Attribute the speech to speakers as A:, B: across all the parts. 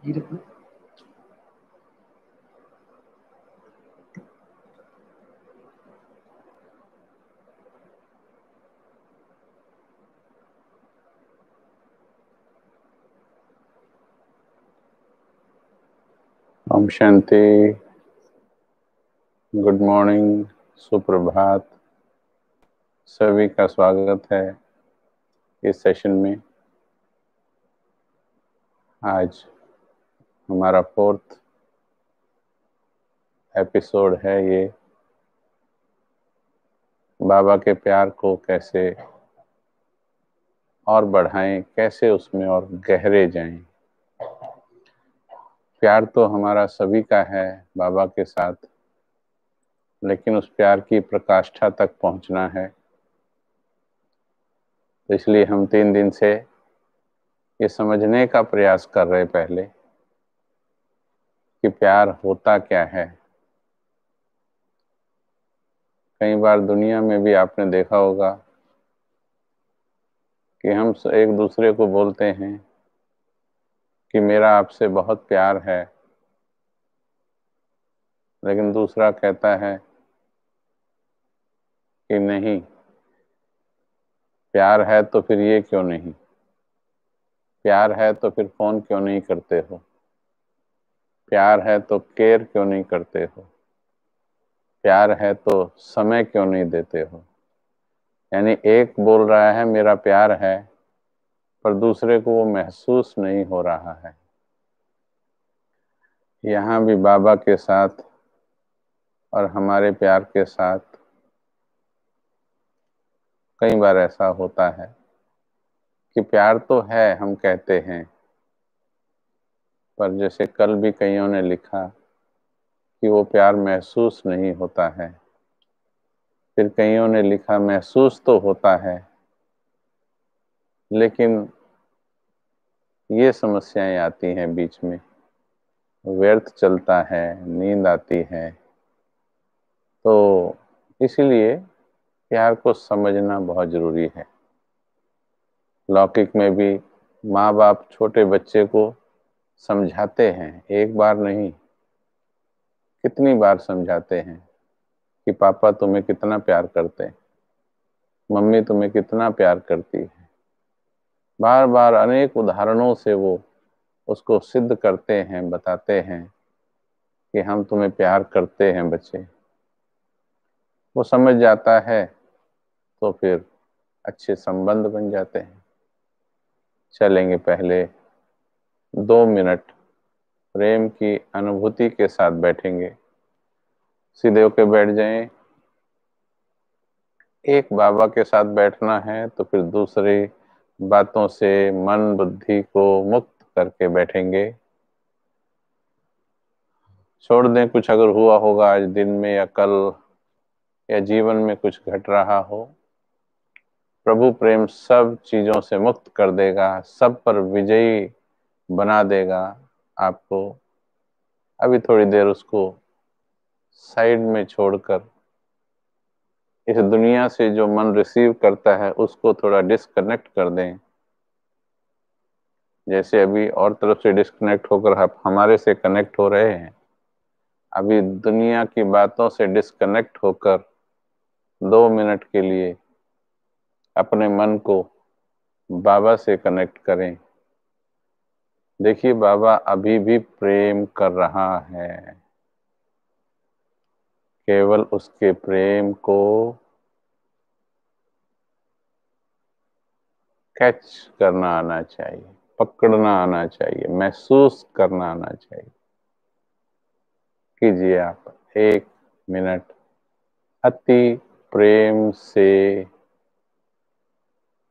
A: இருக்கு.
B: Om Shanti. Good morning, सुप्रभात। सभी का स्वागत है इस सेशन में। आज हमारा 4th एपिसोड है। ये बाबा के प्यार को कैसे और बढ़ाएं, कैसे उसमें और गहरे जाएं। प्यार तो हमारा सभी का है बाबा के साथ, लेकिन उस प्यार की प्रकाष्ठा तक पहुंचना है। तो इसलिए हम 3 दिन से ये समझने का प्रयास कर रहे पहले कि प्यार होता क्या है। कई बार दुनिया में भी आपने देखा होगा कि हम एक दूसरे को बोलते हैं कि मेरा आपसे बहुत प्यार है, लेकिन दूसरा कहता है कि नहीं, प्यार है तो फिर ये क्यों नहीं, प्यार है तो फिर फोन क्यों नहीं करते हो, प्यार है तो केयर क्यों नहीं करते हो, प्यार है तो समय क्यों नहीं देते हो। यानी एक बोल रहा है मेरा प्यार है, पर दूसरे को वो महसूस नहीं हो रहा है। यहाँ भी बाबा के साथ और हमारे प्यार के साथ कई बार ऐसा होता है कि प्यार तो है, हम कहते हैं, पर जैसे कल भी कईयों ने लिखा कि वो प्यार महसूस नहीं होता है। फिर कईयों ने लिखा महसूस तो होता है, लेकिन ये समस्याएं आती हैं बीच में, व्यर्थ चलता है, नींद आती है। तो इसीलिए प्यार को समझना बहुत जरूरी है। लौकिक में भी माँ बाप छोटे बच्चे को समझाते हैं, एक बार नहीं, कितनी बार समझाते हैं कि पापा तुम्हें कितना प्यार करते हैं, मम्मी तुम्हें कितना प्यार करती है। बार बार अनेक उदाहरणों से वो उसको सिद्ध करते हैं, बताते हैं कि हम तुम्हें प्यार करते हैं बच्चे। वो समझ जाता है तो फिर अच्छे संबंध बन जाते हैं। चलेंगे पहले 2 मिनट प्रेम की अनुभूति के साथ बैठेंगे। सीधे होके बैठ जाएं। एक बाबा के साथ बैठना है तो फिर दूसरी बातों से मन बुद्धि को मुक्त करके बैठेंगे। छोड़ दें कुछ अगर हुआ होगा आज दिन में या कल या जीवन में कुछ घट रहा हो। प्रभु प्रेम सब चीजों से मुक्त कर देगा, सब पर विजयी बना देगा आपको। अभी थोड़ी देर उसको साइड में छोड़कर इस दुनिया से जो मन रिसीव करता है उसको थोड़ा डिस्कनेक्ट कर दें। जैसे अभी और तरफ से डिस्कनेक्ट होकर आप हमारे से कनेक्ट हो रहे हैं, अभी दुनिया की बातों से डिस्कनेक्ट होकर 2 मिनट के लिए अपने मन को बाबा से कनेक्ट करें। देखिए बाबा अभी भी प्रेम कर रहा है, केवल उसके प्रेम को कैच करना आना चाहिए, पकड़ना आना चाहिए, महसूस करना आना चाहिए। कीजिए आप 1 मिनट अति प्रेम से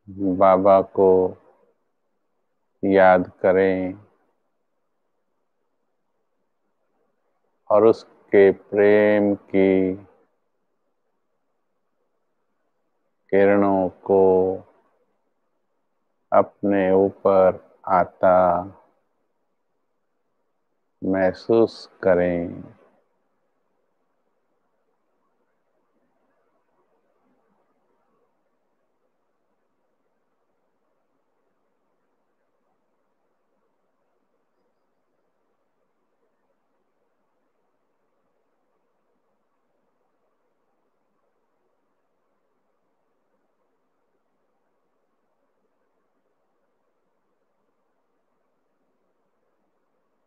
B: बाबा को याद करें और उसके प्रेम की किरणों को अपने ऊपर आता महसूस करें।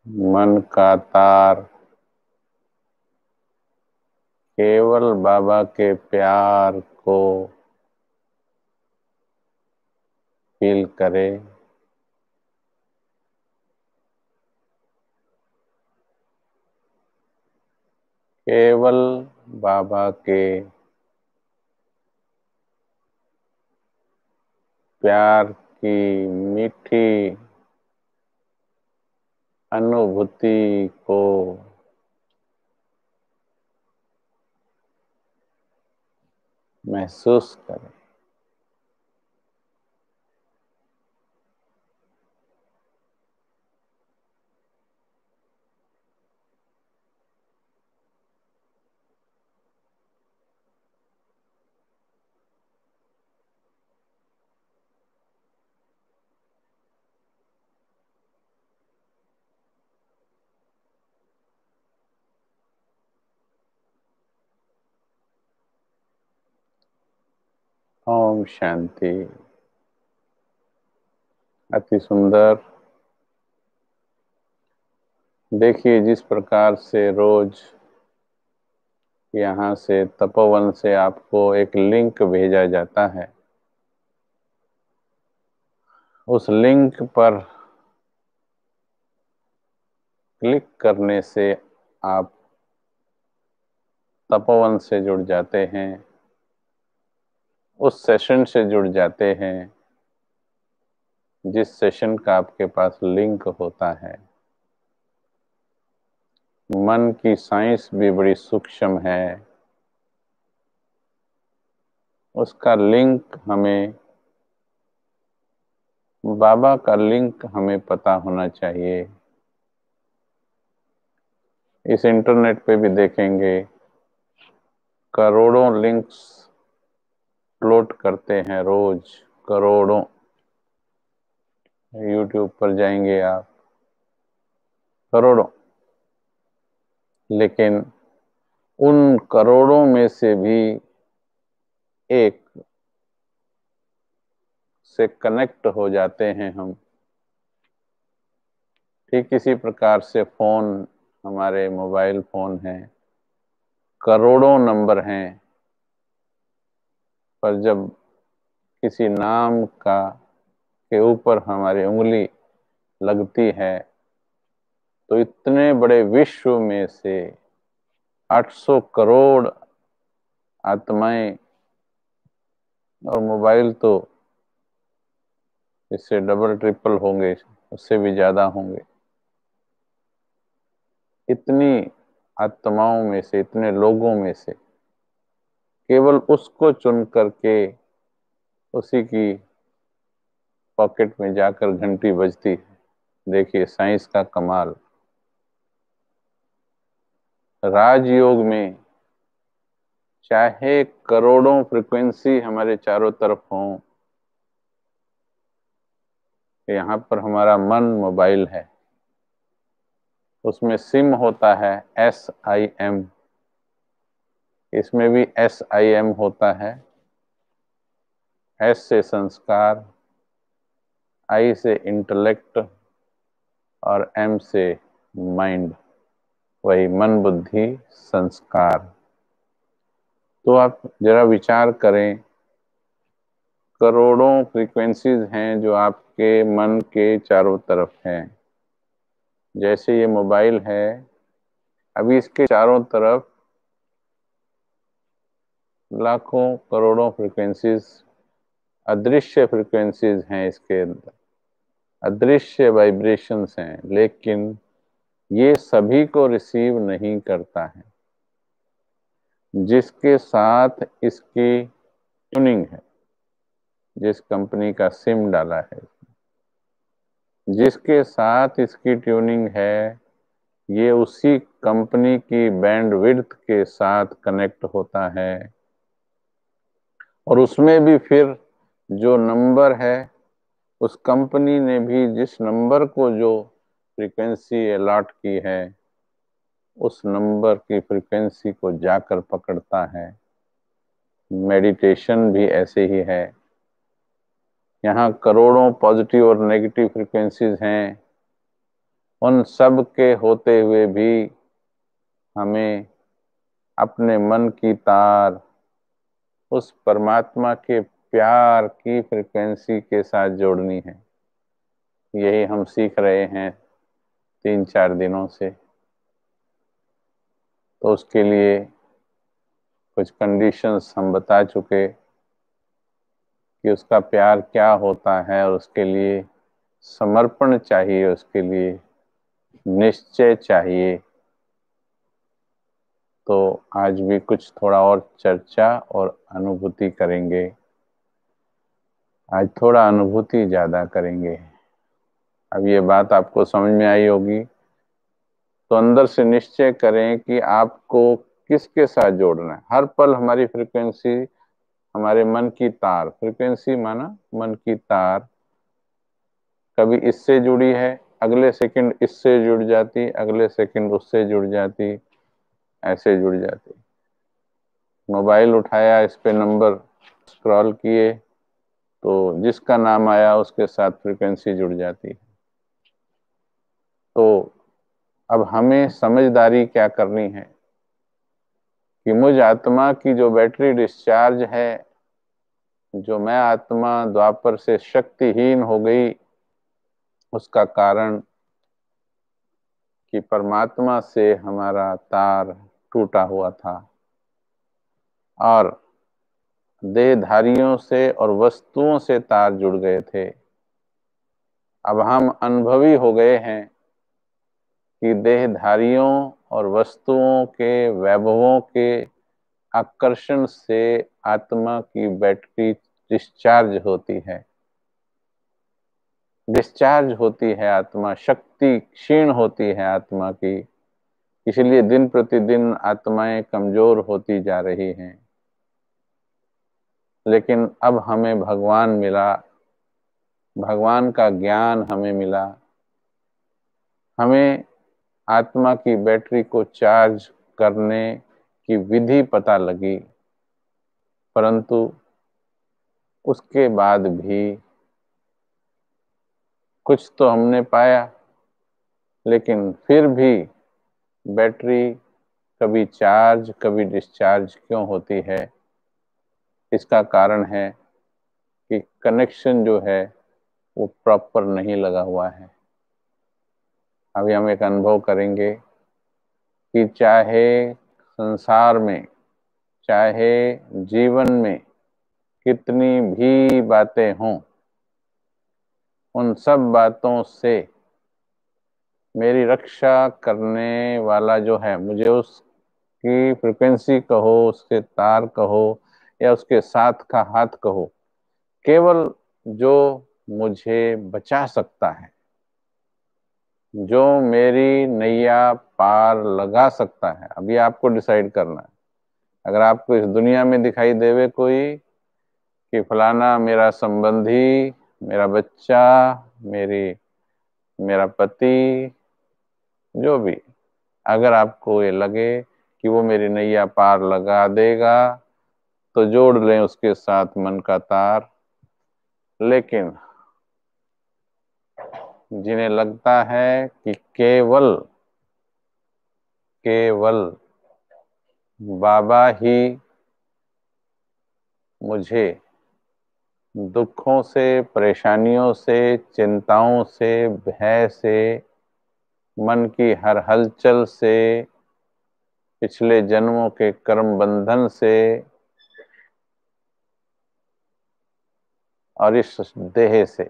B: मन का तार केवल बाबा के प्यार को फील करे। केवल बाबा के प्यार की मीठी अनुभूति को महसूस करें। ओम शांति। अति सुंदर। देखिए जिस प्रकार से रोज यहाँ से तपोवन से आपको एक लिंक भेजा जाता है, उस लिंक पर क्लिक करने से आप तपोवन से जुड़ जाते हैं, उस सेशन से जुड़ जाते हैं जिस सेशन का आपके पास लिंक होता है। मन की साइंस भी बड़ी सूक्ष्म है, उसका लिंक हमें, बाबा का लिंक हमें पता होना चाहिए। इस इंटरनेट पे भी देखेंगे करोड़ों लिंक्स अपलोड करते हैं रोज, करोड़ों। यूट्यूब पर जाएंगे आप, करोड़ों। लेकिन उन करोड़ों में से भी एक से कनेक्ट हो जाते हैं हम। ठीक इसी प्रकार से फोन, हमारे मोबाइल फोन हैं, करोड़ों नंबर हैं, पर जब किसी नाम का के ऊपर हमारी उंगली लगती है तो इतने बड़े विश्व में से 800 करोड़ आत्माएं, और मोबाइल तो इससे डबल ट्रिपल होंगे, उससे भी ज्यादा होंगे। इतनी आत्माओं में से, इतने लोगों में से केवल उसको चुन करके उसी की पॉकेट में जाकर घंटी बजती है। देखिए साइंस का कमाल। राजयोग में चाहे करोड़ों फ्रीक्वेंसी हमारे चारों तरफ हों, यहाँ पर हमारा मन मोबाइल है, उसमें सिम होता है SIM, इसमें भी SIM होता है। S से संस्कार, I से इंटेलेक्ट और M से माइंड, वही मन बुद्धि संस्कार। तो आप जरा विचार करें, करोड़ों फ्रीक्वेंसीज हैं जो आपके मन के चारों तरफ हैं। जैसे ये मोबाइल है, अभी इसके चारों तरफ लाखों करोड़ों फ्रीक्वेंसीज, अदृश्य फ्रीक्वेंसीज हैं, इसके अंदर अदृश्य वाइब्रेशंस हैं, लेकिन ये सभी को रिसीव नहीं करता है। जिसके साथ इसकी ट्यूनिंग है, जिस कंपनी का सिम डाला है, जिसके साथ इसकी ट्यूनिंग है, ये उसी कंपनी की बैंडविड्थ के साथ कनेक्ट होता है। और उसमें भी फिर जो नंबर है, उस कंपनी ने भी जिस नंबर को जो फ्रीक्वेंसी अलॉट की है, उस नंबर की फ्रीक्वेंसी को जाकर पकड़ता है। मेडिटेशन भी ऐसे ही है। यहाँ करोड़ों पॉजिटिव और नेगेटिव फ्रीक्वेंसीज हैं, उन सब के होते हुए भी हमें अपने मन की तार उस परमात्मा के प्यार की फ्रिक्वेंसी के साथ जोड़नी है। यही हम सीख रहे हैं 3-4 दिनों से। तो उसके लिए कुछ कंडीशंस हम बता चुके कि उसका प्यार क्या होता है, और उसके लिए समर्पण चाहिए, उसके लिए निश्चय चाहिए। तो आज भी कुछ थोड़ा और चर्चा और अनुभूति करेंगे। आज थोड़ा अनुभूति ज्यादा करेंगे। अब ये बात आपको समझ में आई होगी, तो अंदर से निश्चय करें कि आपको किसके साथ जोड़ना है। हर पल हमारी फ्रिक्वेंसी, हमारे मन की तार, फ्रिक्वेंसी माना मन की तार, कभी इससे जुड़ी है, अगले सेकंड इससे जुड़ जाती, अगले सेकंड उससे जुड़ जाती, ऐसे जुड़ जाती। मोबाइल उठाया, इस पे नंबर स्क्रॉल किए, तो जिसका नाम आया उसके साथ फ्रिक्वेंसी जुड़ जाती है। तो अब हमें समझदारी क्या करनी है कि मुझ आत्मा की जो बैटरी डिस्चार्ज है, जो मैं आत्मा द्वापर से शक्तिहीन हो गई, उसका कारण कि परमात्मा से हमारा तार टूटा हुआ था और देहधारियों से और वस्तुओं से तार जुड़ गए थे। अब हम अनुभवी हो गए हैं कि देहधारियों और वस्तुओं के वैभवों के आकर्षण से आत्मा की बैटरी डिस्चार्ज होती है, डिस्चार्ज होती है आत्मा, शक्ति क्षीण होती है आत्मा की। इसलिए दिन प्रतिदिन आत्माएं कमजोर होती जा रही हैं। लेकिन अब हमें भगवान मिला, भगवान का ज्ञान हमें मिला, हमें आत्मा की बैटरी को चार्ज करने की विधि पता लगी। परंतु उसके बाद भी कुछ तो हमने पाया, लेकिन फिर भी बैटरी कभी चार्ज कभी डिस्चार्ज क्यों होती है? इसका कारण है कि कनेक्शन जो है वो प्रॉपर नहीं लगा हुआ है। अभी हम एक अनुभव करेंगे कि चाहे संसार में, चाहे जीवन में कितनी भी बातें हों, उन सब बातों से मेरी रक्षा करने वाला जो है, मुझे उसकी फ्रिक्वेंसी कहो, उसके तार कहो, या उसके साथ का हाथ कहो, केवल जो मुझे बचा सकता है, जो मेरी नैया पार लगा सकता है। अभी आपको डिसाइड करना है। अगर आपको इस दुनिया में दिखाई देवे कोई कि फलाना मेरा संबंधी, मेरा बच्चा, मेरी मेरा पति, जो भी, अगर आपको ये लगे कि वो मेरी नैया पार लगा देगा, तो जोड़ लें उसके साथ मन का तार। लेकिन जिन्हें लगता है कि केवल केवल बाबा ही मुझे दुखों से, परेशानियों से, चिंताओं से, भय से, मन की हर हलचल से, पिछले जन्मों के कर्म बंधन से और इस देह से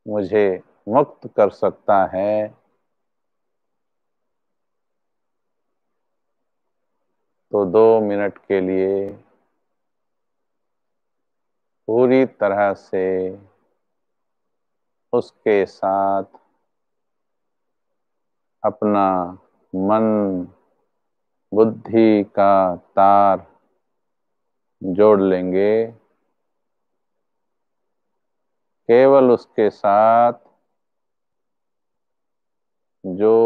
B: मुझे मुक्त कर सकता है, तो 2 मिनट के लिए पूरी तरह से उसके साथ अपना मन बुद्धि का तार जोड़ लेंगे। केवल उसके साथ जो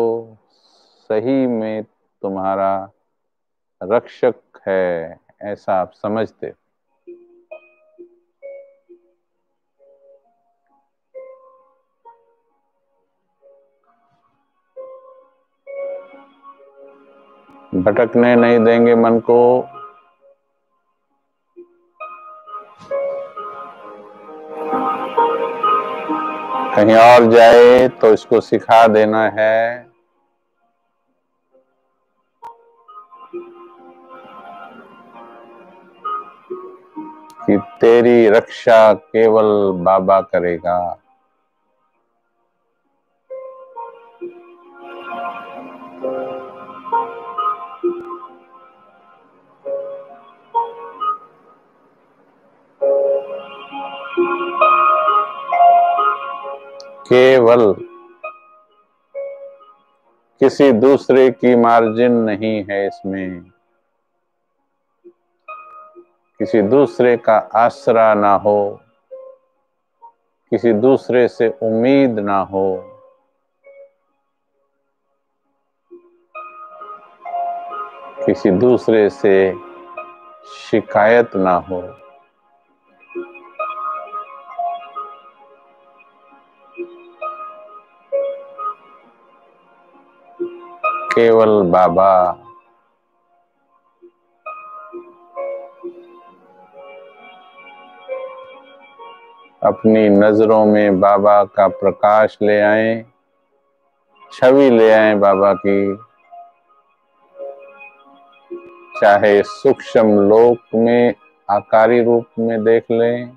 B: सही में तुम्हारा रक्षक है, ऐसा आप समझते। भटकने नहीं देंगे मन को। कहीं और जाए तो इसको सिखा देना है कि तेरी रक्षा केवल बाबा करेगा। केवल, किसी दूसरे की मार्जिन नहीं है इसमें, किसी दूसरे का आसरा ना हो, किसी दूसरे से उम्मीद ना हो, किसी दूसरे से शिकायत ना हो। केवल बाबा। अपनी नजरों में बाबा का प्रकाश ले आएं, छवि ले आएं बाबा की। चाहे सूक्ष्म लोक में आकारी रूप में देख लें,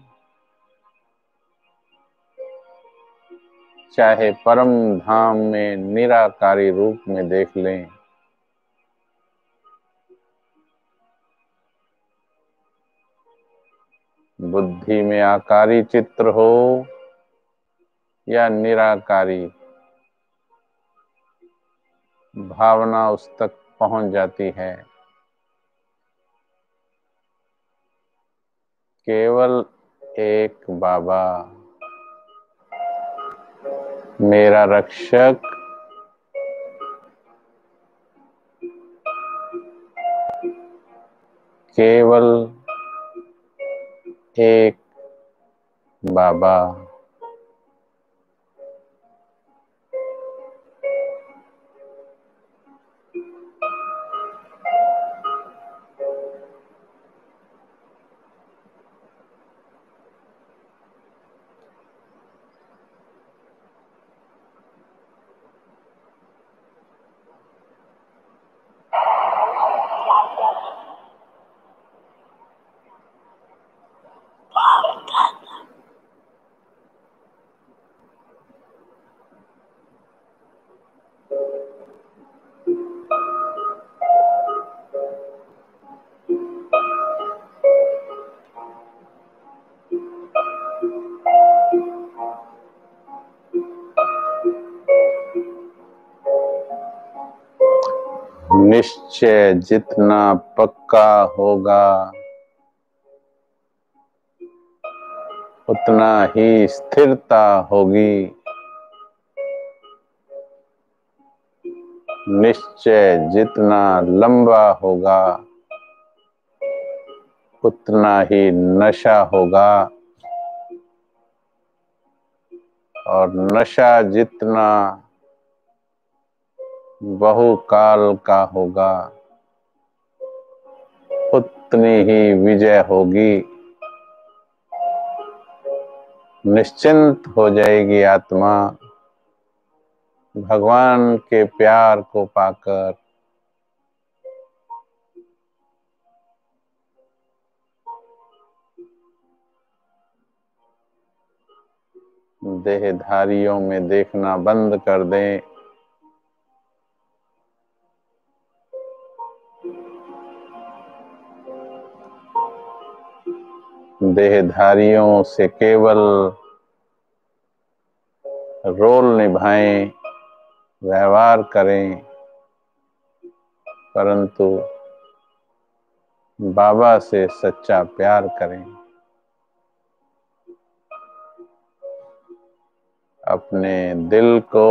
B: चाहे परम धाम में निराकारी रूप में देख लें। बुद्धि में आकारी चित्र हो या निराकारी, भावना उस तक पहुंच जाती है। केवल एक बाबा, मेरा रक्षक, केवल एक बाबा। निश्चय जितना पक्का होगा उतना ही स्थिरता होगी। निश्चय जितना लंबा होगा उतना ही नशा होगा, और नशा जितना बहुकाल का होगा उतनी ही विजय होगी। निश्चिंत हो जाएगी आत्मा भगवान के प्यार को पाकर। देहधारियों में देखना बंद कर दें। देहधारियों से केवल रोल निभाएं, व्यवहार करें, परंतु बाबा से सच्चा प्यार करें। अपने दिल को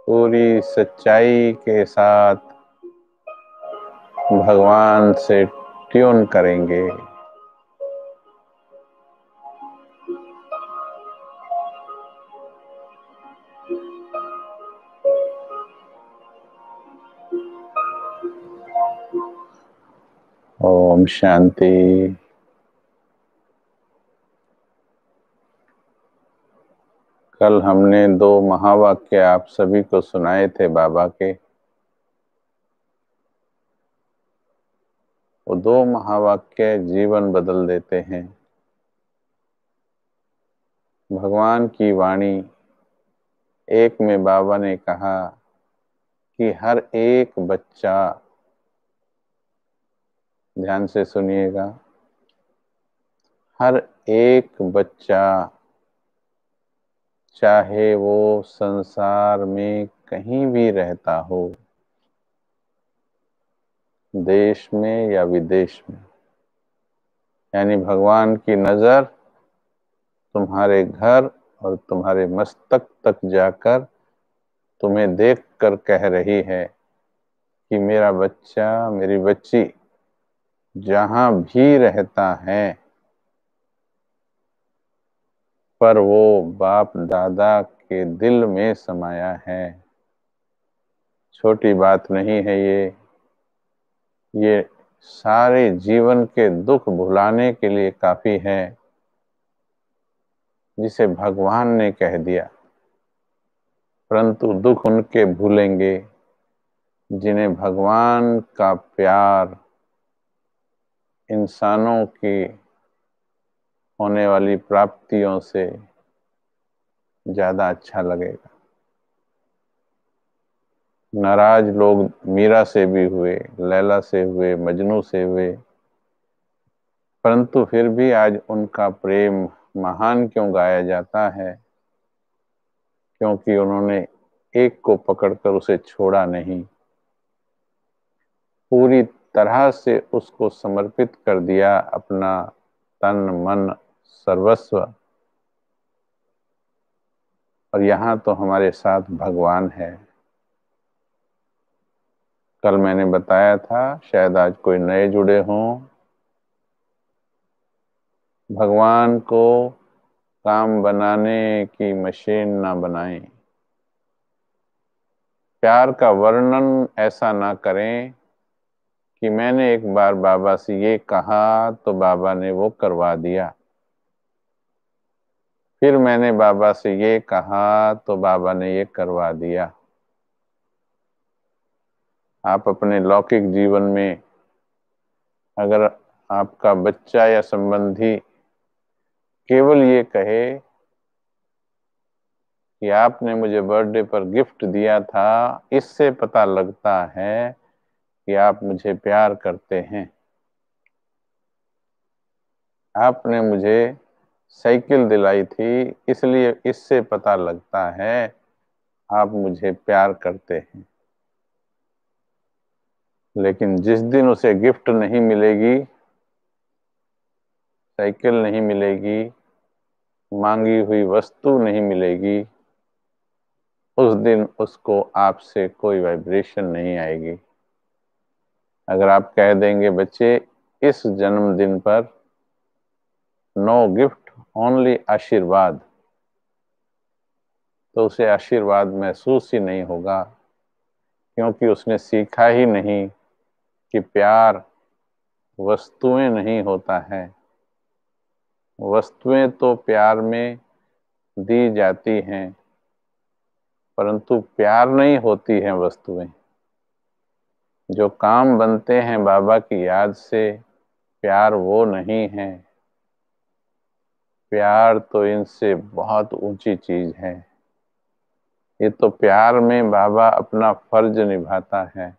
B: पूरी सच्चाई के साथ भगवान से ट्यून करेंगे। ओम शांति। कल हमने 2 महावाक्य आप सभी को सुनाए थे बाबा के। वो 2 महावाक्य जीवन बदल देते हैं। भगवान की वाणी एक में बाबा ने कहा कि हर एक बच्चा, ध्यान से सुनिएगा, हर एक बच्चा चाहे वो संसार में कहीं भी रहता हो, देश में या विदेश में, यानी भगवान की नजर तुम्हारे घर और तुम्हारे मस्तक तक जाकर तुम्हें देखकर कह रही है कि मेरा बच्चा, मेरी बच्ची जहां भी रहता है, पर वो बाप दादा के दिल में समाया है। छोटी बात नहीं है ये सारे जीवन के दुख भुलाने के लिए काफी है, जिसे भगवान ने कह दिया। परंतु दुख उनके भूलेंगे जिन्हें भगवान का प्यार इंसानों की होने वाली प्राप्तियों से ज्यादा अच्छा लगेगा। नाराज लोग मीरा से भी हुए, लैला से हुए, मजनू से हुए, परंतु फिर भी आज उनका प्रेम महान क्यों गाया जाता है? क्योंकि उन्होंने एक को पकड़कर उसे छोड़ा नहीं, पूरी तरह से उसको समर्पित कर दिया, अपना तन मन सर्वस्व। और यहाँ तो हमारे साथ भगवान है। कल मैंने बताया था, शायद आज कोई नए जुड़े हों, भगवान को काम बनाने की मशीन ना बनाएं। प्यार का वर्णन ऐसा ना करें कि मैंने एक बार बाबा से ये कहा तो बाबा ने वो करवा दिया, फिर मैंने बाबा से ये कहा तो बाबा ने ये करवा दिया। आप अपने लौकिक जीवन में अगर आपका बच्चा या संबंधी केवल ये कहे कि आपने मुझे बर्थडे पर गिफ्ट दिया था, इससे पता लगता है कि आप मुझे प्यार करते हैं। आपने मुझे साइकिल दिलाई थी, इसलिए इससे पता लगता है आप मुझे प्यार करते हैं। लेकिन जिस दिन उसे गिफ्ट नहीं मिलेगी, साइकिल नहीं मिलेगी, मांगी हुई वस्तु नहीं मिलेगी, उस दिन उसको आपसे कोई वाइब्रेशन नहीं आएगी। अगर आप कह देंगे बच्चे इस जन्मदिन पर नो गिफ्ट ओनली आशीर्वाद, तो उसे आशीर्वाद महसूस ही नहीं होगा, क्योंकि उसने सीखा ही नहीं कि प्यार वस्तुएं नहीं होता है। वस्तुएं तो प्यार में दी जाती हैं, परंतु प्यार नहीं होती हैं वस्तुएं। जो काम बनते हैं बाबा की याद से, प्यार वो नहीं है। प्यार तो इनसे बहुत ऊंची चीज है। ये तो प्यार में बाबा अपना फर्ज निभाता है।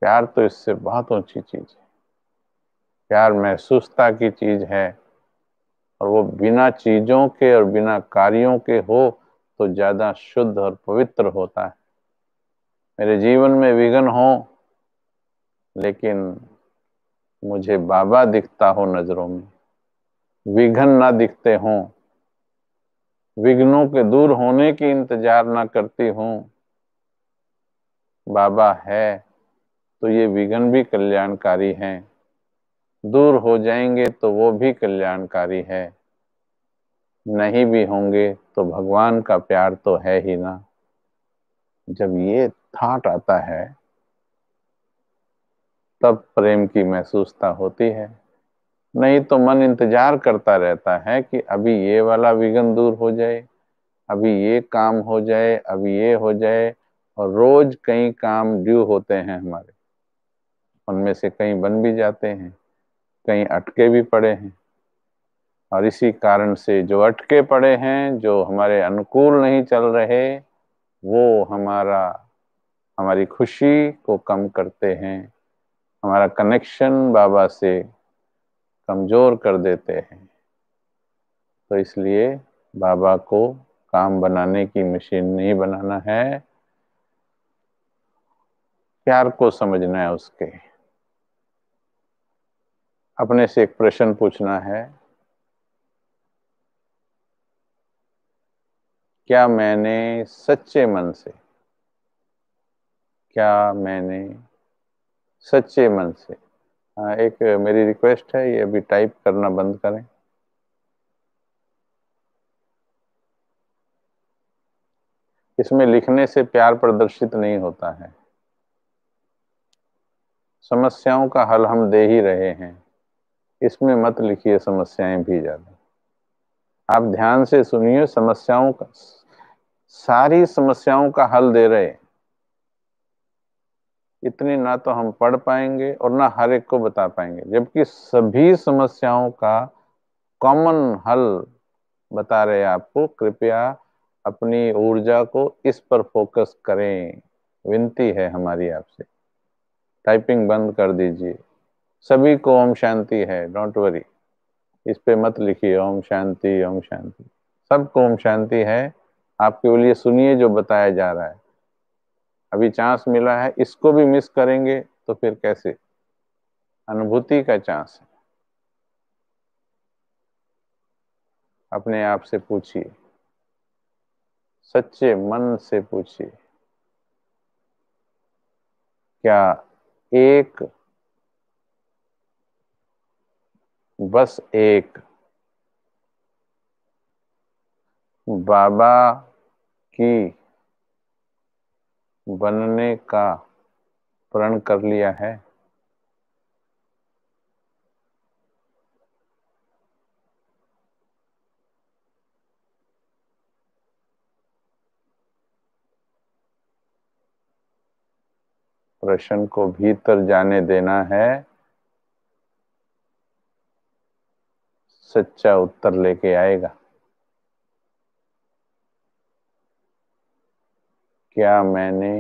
B: प्यार तो इससे बहुत ऊंची चीज है। प्यार महसूसता की चीज है, और वो बिना चीजों के और बिना कार्यों के हो तो ज्यादा शुद्ध और पवित्र होता है। मेरे जीवन में विघ्न हो, लेकिन मुझे बाबा दिखता हो नजरों में, विघ्न ना दिखते हों, विघ्नों के दूर होने की इंतजार ना करती हूँ, बाबा है तो ये विघ्न भी कल्याणकारी हैं। दूर हो जाएंगे तो वो भी कल्याणकारी है, नहीं भी होंगे तो भगवान का प्यार तो है ही ना। जब ये थाट आता है तब प्रेम की महसूसता होती है। नहीं तो मन इंतजार करता रहता है कि अभी ये वाला विघ्न दूर हो जाए, अभी ये काम हो जाए, अभी ये हो जाए। और रोज कई काम ड्यू होते हैं हमारे, उनमें से कई बन भी जाते हैं, कई अटके भी पड़े हैं। और इसी कारण से जो अटके पड़े हैं, जो हमारे अनुकूल नहीं चल रहे, वो हमारी खुशी को कम करते हैं, हमारा कनेक्शन बाबा से कमजोर कर देते हैं। तो इसलिए बाबा को काम बनाने की मशीन नहीं बनाना है, प्यार को समझना है उसके। अपने से एक प्रश्न पूछना है, क्या मैंने सच्चे मन से, क्या मैंने सच्चे मन से, हाँ, एक मेरी रिक्वेस्ट है, ये अभी टाइप करना बंद करें। इसमें लिखने से प्यार प्रदर्शित नहीं होता है, समस्याओं का हल हम दे ही रहे हैं। इसमें मत लिखिए समस्याएं भी ज्यादा, आप ध्यान से सुनिए। समस्याओं का, सारी समस्याओं का हल दे रहे, इतनी ना तो हम पढ़ पाएंगे और ना हर एक को बता पाएंगे, जबकि सभी समस्याओं का कॉमन हल बता रहे आपको। कृपया अपनी ऊर्जा को इस पर फोकस करें, विनती है हमारी आपसे। टाइपिंग बंद कर दीजिए। सभी को ओम शांति है, डोंट वरी। इस पे मत लिखिए ओम शांति ओम शांति, सबको ओम शांति है। आप केवल ये सुनिए जो बताया जा रहा है। अभी चांस मिला है, इसको भी मिस करेंगे तो फिर कैसे। अनुभूति का चांस है। अपने आप से पूछिए, सच्चे मन से पूछिए, क्या एक, बस एक बाबा की बनने का प्रण कर लिया है? प्रश्न को भीतर जाने देना है, सच्चा उत्तर लेके आएगा। क्या मैंने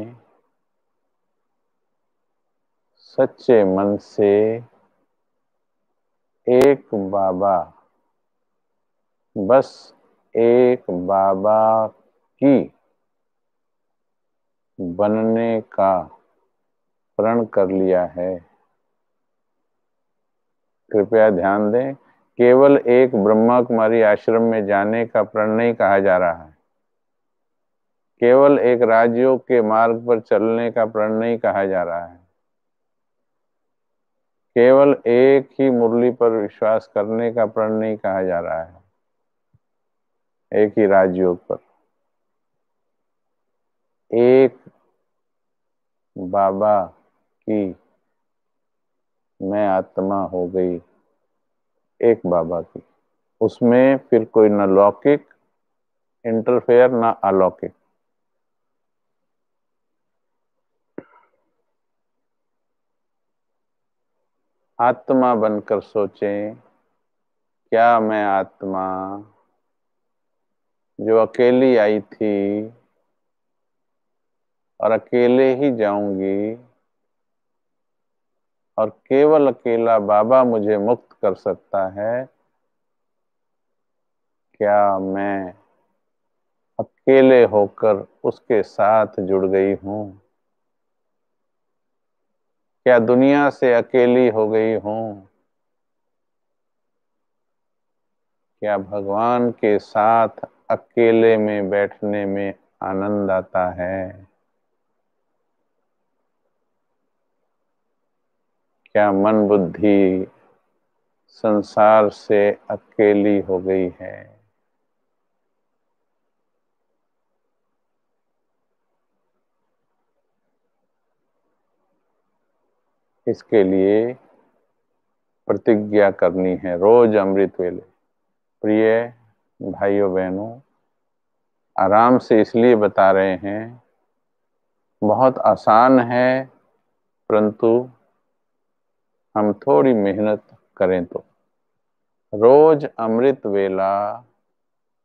B: सच्चे मन से एक बाबा, बस एक बाबा की बनने का प्रण कर लिया है? कृपया ध्यान दें, केवल एक ब्रह्मा कुमारी आश्रम में जाने का प्रण नहीं कहा जा रहा है, केवल एक राजयोग के मार्ग पर चलने का प्रण नहीं कहा जा रहा है, केवल एक ही मुरली पर विश्वास करने का प्रण नहीं कहा जा रहा है, एक ही राजयोग पर। एक बाबा की मैं आत्मा हो गई, एक बाबा की। उसमें फिर कोई न लौकिक इंटरफेयर ना अलौकिक। आत्मा बनकर सोचें, क्या मैं आत्मा जो अकेली आई थी और अकेले ही जाऊंगी, और केवल अकेला बाबा मुझे मुक्त कर सकता है, क्या मैं अकेले होकर उसके साथ जुड़ गई हूँ? क्या दुनिया से अकेली हो गई हूँ? क्या भगवान के साथ अकेले में बैठने में आनंद आता है? क्या मन बुद्धि संसार से अकेली हो गई है? इसके लिए प्रतिज्ञा करनी है रोज अमृत वेले। प्रिय भाइयों बहनों, आराम से इसलिए बता रहे हैं, बहुत आसान है, परंतु हम थोड़ी मेहनत करें तो रोज अमृत वेला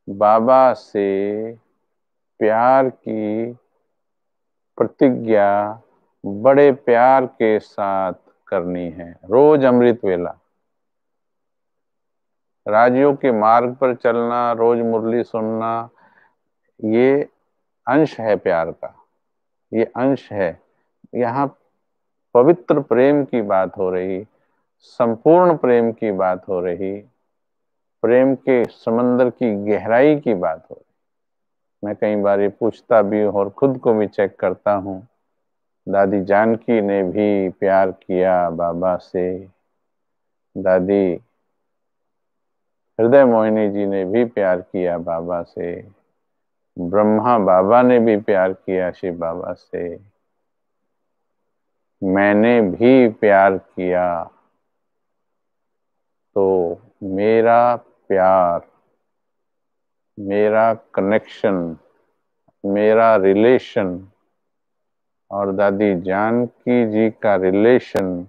B: बाबा से प्यार की प्रतिज्ञा बड़े प्यार के साथ करनी है। रोज अमृत वेला राजियों के मार्ग पर चलना, रोज मुरली सुनना, ये अंश है प्यार का, ये अंश है। यहाँ पवित्र प्रेम की बात हो रही, संपूर्ण प्रेम की बात हो रही, प्रेम के समंदर की गहराई की बात हो रही। मैं कई बार ये पूछता भी हूँ और खुद को भी चेक करता हूँ, दादी जानकी ने भी प्यार किया बाबा से, दादी हृदय मोहिनी जी ने भी प्यार किया बाबा से, ब्रह्मा बाबा ने भी प्यार किया शिव बाबा से, मैंने भी प्यार किया। तो मेरा प्यार, मेरा कनेक्शन, मेरा रिलेशन और दादी जानकी जी का रिलेशन,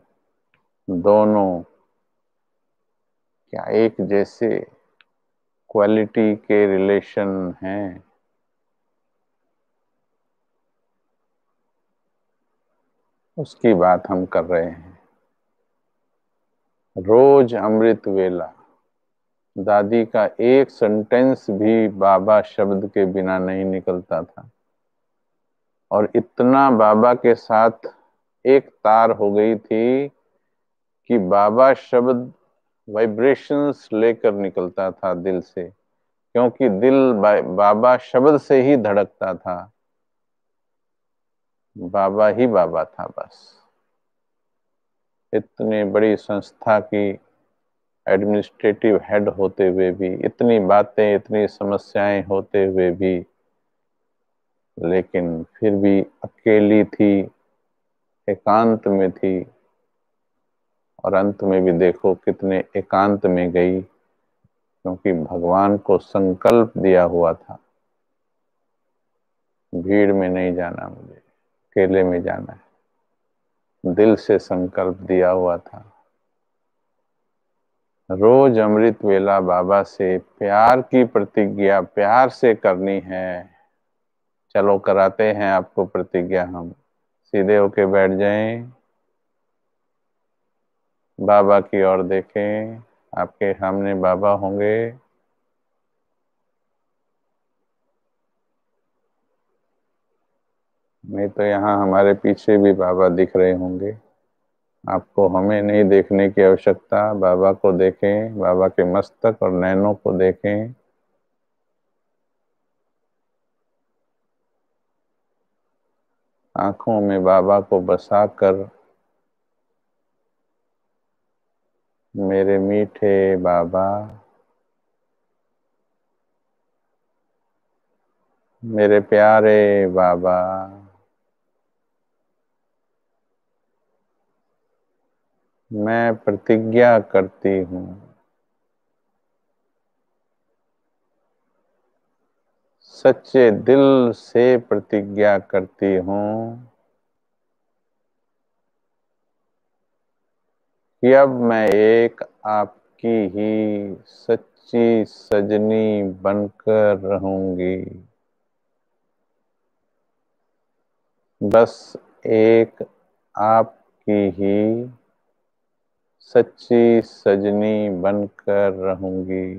B: दोनों क्या एक जैसे क्वालिटी के रिलेशन हैं? उसकी बात हम कर रहे हैं। रोज अमृत वेला, दादी का एक सेंटेंस भी बाबा शब्द के बिना नहीं निकलता था, और इतना बाबा के साथ एक तार हो गई थी कि बाबा शब्द वाइब्रेशंस लेकर निकलता था दिल से, क्योंकि दिल बाबा शब्द से ही धड़कता था। बाबा ही बाबा था बस। इतनी बड़ी संस्था की एडमिनिस्ट्रेटिव हेड होते हुए भी, इतनी बातें, इतनी समस्याएं होते हुए भी, लेकिन फिर भी अकेली थी, एकांत में थी, और अंत में भी देखो कितने एकांत में गई, क्योंकि भगवान को संकल्प दिया हुआ था, भीड़ में नहीं जाना, मुझे अकेले में जाना है। दिल से संकल्प दिया हुआ था। रोज अमृत वेला बाबा से प्यार की प्रतिज्ञा प्यार से करनी है। चलो कराते हैं आपको प्रतिज्ञा हम। सीधे होके बैठ जाएं, बाबा की ओर देखें, आपके सामने बाबा होंगे। नहीं तो यहाँ हमारे पीछे भी बाबा दिख रहे होंगे। आपको हमें नहीं देखने की आवश्यकता, बाबा को देखें, बाबा के मस्तक और नैनों को देखें। आंखों में बाबा को बसाकर, मेरे मीठे बाबा, मेरे प्यारे बाबा, मैं प्रतिज्ञा करती हूँ, सच्चे दिल से प्रतिज्ञा करती हूँ कि अब मैं एक आपकी ही सच्ची सजनी बनकर रहूंगी। बस एक आपकी ही सच्ची सजनी बनकर रहूंगी।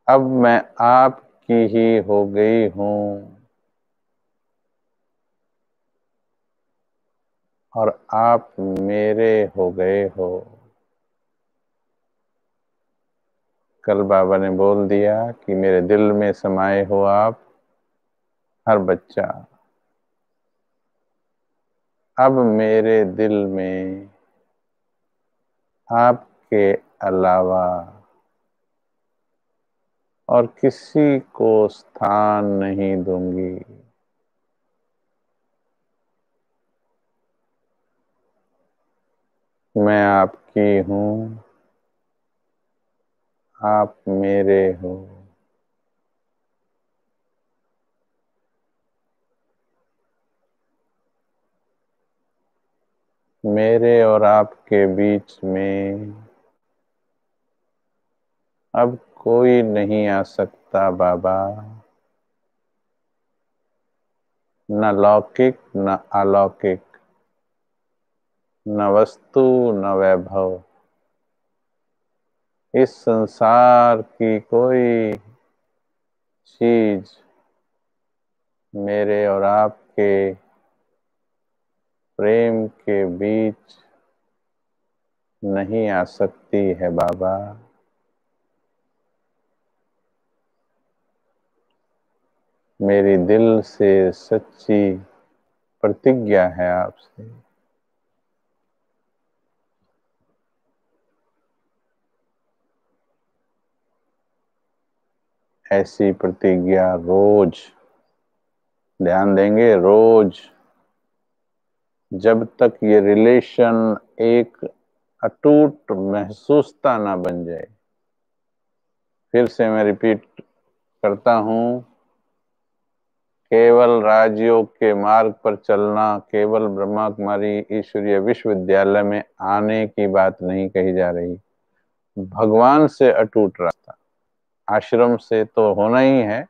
B: अब मैं आपकी ही हो गई हूँ, और आप मेरे हो गए हो। कल बाबा ने बोल दिया कि मेरे दिल में समाये हो आप, हर बच्चा। अब मेरे दिल में आपके अलावा और किसी को स्थान नहीं दूंगी। मैं आपकी हूँ, आप मेरे हो। मेरे और आपके बीच में अब कोई नहीं आ सकता बाबा, न लौकिक न अलौकिक, न वस्तु न वैभव। इस संसार की कोई चीज मेरे और आपके प्रेम के बीच नहीं आ सकती है बाबा। मेरी दिल से सच्ची प्रतिज्ञा है आपसे। ऐसी प्रतिज्ञा रोज, ध्यान देंगे, रोज, जब तक ये रिलेशन एक अटूट महसूसता ना बन जाए। फिर से मैं रिपीट करता हूं, केवल राजयोग के मार्ग पर चलना, केवल ब्रह्मा कुमारी ईश्वरीय विश्वविद्यालय में आने की बात नहीं कही जा रही। भगवान से अटूट रास्ता, आश्रम से तो होना ही है,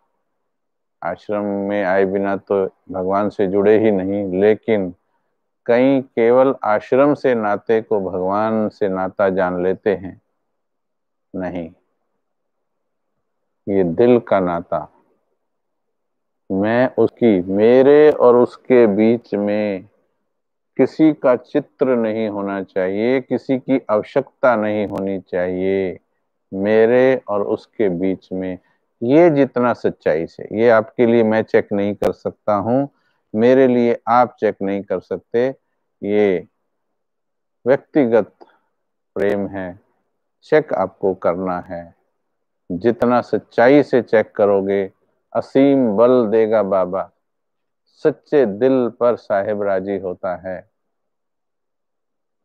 B: आश्रम में आए बिना तो भगवान से जुड़े ही नहीं, लेकिन कई केवल आश्रम से नाते को भगवान से नाता जान लेते हैं। नहीं, ये दिल का नाता। मैं उसकी, मेरे और उसके बीच में किसी का चित्र नहीं होना चाहिए, किसी की आवश्यकता नहीं होनी चाहिए मेरे और उसके बीच में। ये जितना सच्चाई से, ये आपके लिए मैं चेक नहीं कर सकता हूं, मेरे लिए आप चेक नहीं कर सकते। ये व्यक्तिगत प्रेम है, चेक आपको करना है। जितना सच्चाई से चेक करोगे, असीम बल देगा बाबा। सच्चे दिल पर साहिब राजी होता है,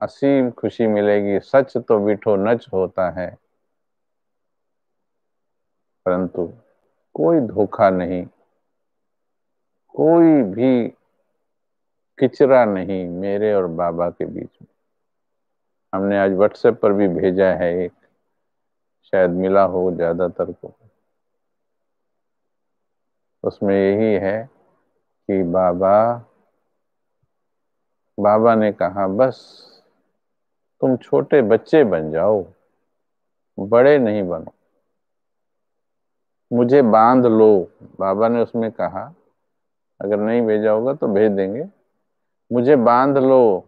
B: असीम खुशी मिलेगी। सच तो बिठो नच होता है, परंतु कोई धोखा नहीं, कोई भी किचरा नहीं मेरे और बाबा के बीच में। हमने आज व्हाट्सएप पर भी भेजा है एक, शायद मिला हो ज्यादातर को। उसमें यही है कि बाबा, बाबा ने कहा बस तुम छोटे बच्चे बन जाओ, बड़े नहीं बनो, मुझे बांध लो। बाबा ने उसमें कहा, अगर नहीं भेजा होगा तो भेज देंगे, मुझे बांध लो,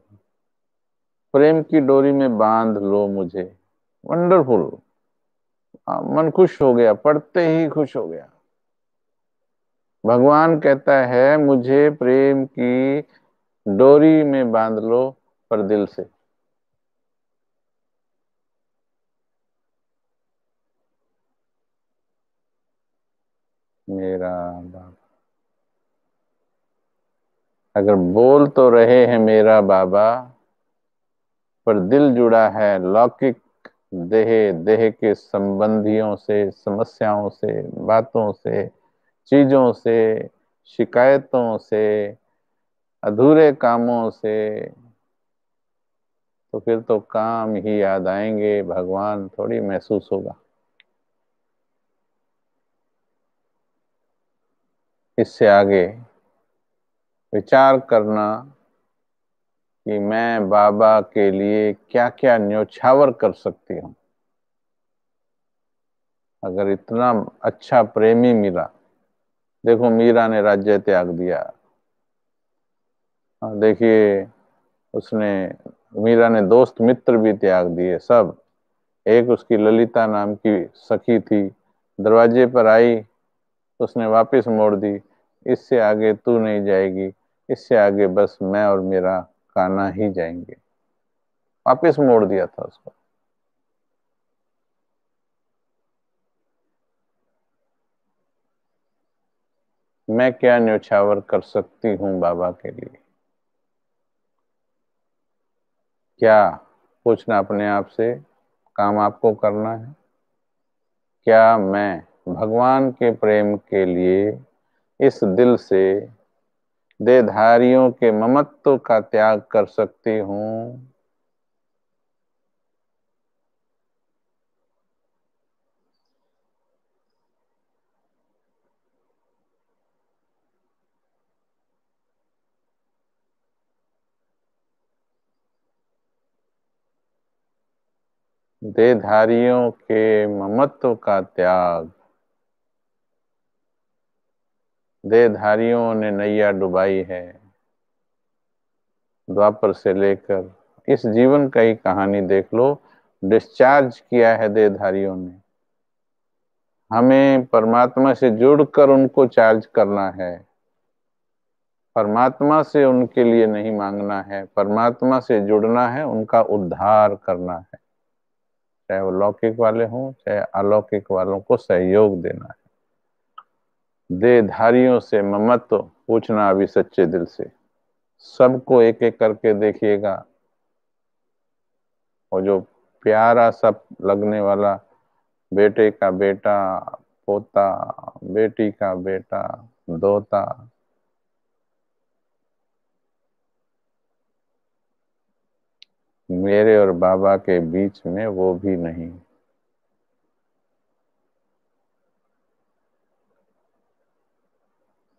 B: प्रेम की डोरी में बांध लो मुझे। वंडरफुल। मन खुश हो गया, पढ़ते ही खुश हो गया। भगवान कहता है मुझे प्रेम की डोरी में बांध लो, पर दिल से। मेरा बाबा, अगर बोल तो रहे हैं मेरा बाबा, पर दिल जुड़ा है लौकिक देह, देह के संबंधियों से, समस्याओं से, बातों से, चीजों से, शिकायतों से, अधूरे कामों से। तो फिर तो काम ही याद आएंगे, भगवान थोड़ी महसूस होगा। इससे आगे विचार करना कि मैं बाबा के लिए क्या क्या न्योछावर कर सकती हूँ। अगर इतना अच्छा प्रेमी मिला, देखो मीरा ने राज्य त्याग दिया। देखिए, उसने, मीरा ने दोस्त मित्र भी त्याग दिए सब। एक उसकी ललिता नाम की सखी थी, दरवाजे पर आई, उसने वापस मोड़ दी। इससे आगे तू नहीं जाएगी, इससे आगे बस मैं और मेरा कान्हा ही जाएंगे। वापस मोड़ दिया था उसको। मैं क्या न्योछावर कर सकती हूँ बाबा के लिए? क्या पूछना अपने आप से, काम आपको करना है। क्या मैं भगवान के प्रेम के लिए इस दिल से देहधारियों के ममत्व का त्याग कर सकती हूँ? देहधारियों के ममत्व का त्याग। देहधारियों ने नैया डुबाई है, द्वापर से लेकर इस जीवन का ही कहानी देख लो। डिस्चार्ज किया है देहधारियों ने। हमें परमात्मा से जुड़कर उनको चार्ज करना है। परमात्मा से उनके लिए नहीं मांगना है, परमात्मा से जुड़ना है, उनका उद्धार करना है। चाहे वो लौकिक वाले हों चाहे अलौकिक वालों को सहयोग देना है। देहधारियों से ममत्व पूछना अभी सच्चे दिल से। सबको एक एक करके देखिएगा, और जो प्यारा सा लगने वाला, बेटे का बेटा, पोता, बेटी का बेटा, दोता, मेरे और बाबा के बीच में वो भी नहीं।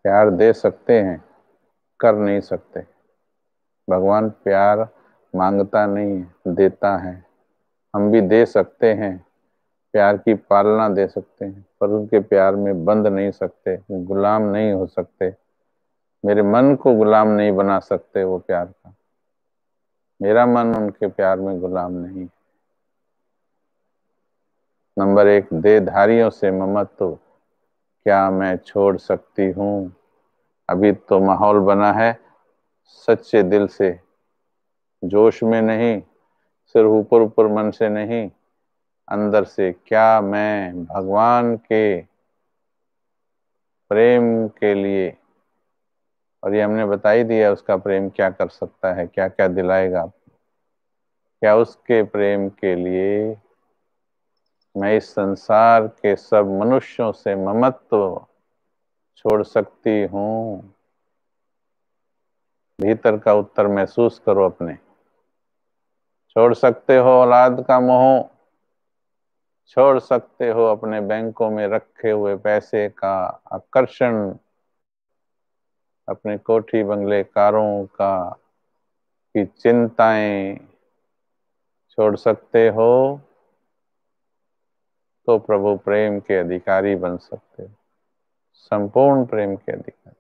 B: प्यार दे सकते हैं, कर नहीं सकते। भगवान प्यार मांगता नहीं है, देता है। हम भी दे सकते हैं, प्यार की पालना दे सकते हैं, पर उनके प्यार में बंध नहीं सकते, गुलाम नहीं हो सकते। मेरे मन को गुलाम नहीं बना सकते वो प्यार का। मेरा मन उनके प्यार में गुलाम नहीं। नंबर एक, देहधारियों से ममत्व क्या मैं छोड़ सकती हूँ? अभी तो माहौल बना है सच्चे दिल से, जोश में नहीं, सिर्फ ऊपर ऊपर मन से नहीं, अंदर से। क्या मैं भगवान के प्रेम के लिए, और ये हमने बता ही दिया उसका प्रेम क्या कर सकता है, क्या क्या दिलाएगा, क्या उसके प्रेम के लिए मैं इस संसार के सब मनुष्यों से ममत्व छोड़ सकती हूँ? भीतर का उत्तर महसूस करो अपने। छोड़ सकते हो औलाद का मोह, छोड़ सकते हो अपने बैंकों में रखे हुए पैसे का आकर्षण, अपने कोठी बंगले कारों का की चिंताएं छोड़ सकते हो, तो प्रभु प्रेम के अधिकारी बन सकते हो, संपूर्ण प्रेम के अधिकारी।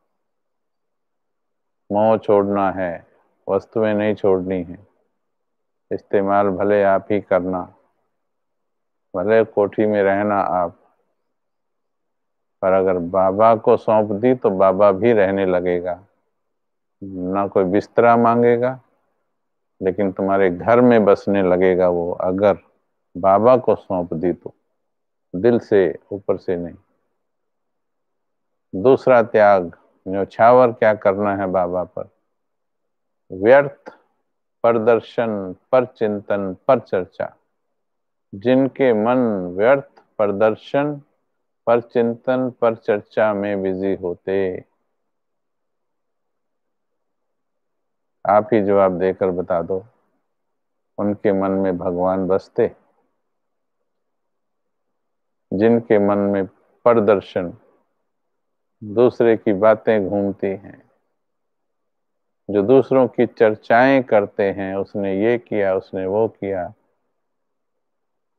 B: मोह छोड़ना है, वस्तुएं नहीं छोड़नी है। इस्तेमाल भले आप ही करना, भले कोठी में रहना आप, पर अगर बाबा को सौंप दी तो बाबा भी रहने लगेगा। ना कोई बिस्तरा मांगेगा, लेकिन तुम्हारे घर में बसने लगेगा वो, अगर बाबा को सौंप दी तो, दिल से, ऊपर से नहीं। दूसरा त्याग, न्योछावर क्या करना है बाबा पर? व्यर्थ प्रदर्शन पर चिंतन पर चर्चा। जिनके मन व्यर्थ प्रदर्शन पर चिंतन पर चर्चा में बिजी होते, आप ही जवाब देकर बता दो, उनके मन में भगवान बसते? जिनके मन में प्रदर्शन, दूसरे की बातें घूमती हैं, जो दूसरों की चर्चाएं करते हैं, उसने ये किया, उसने वो किया,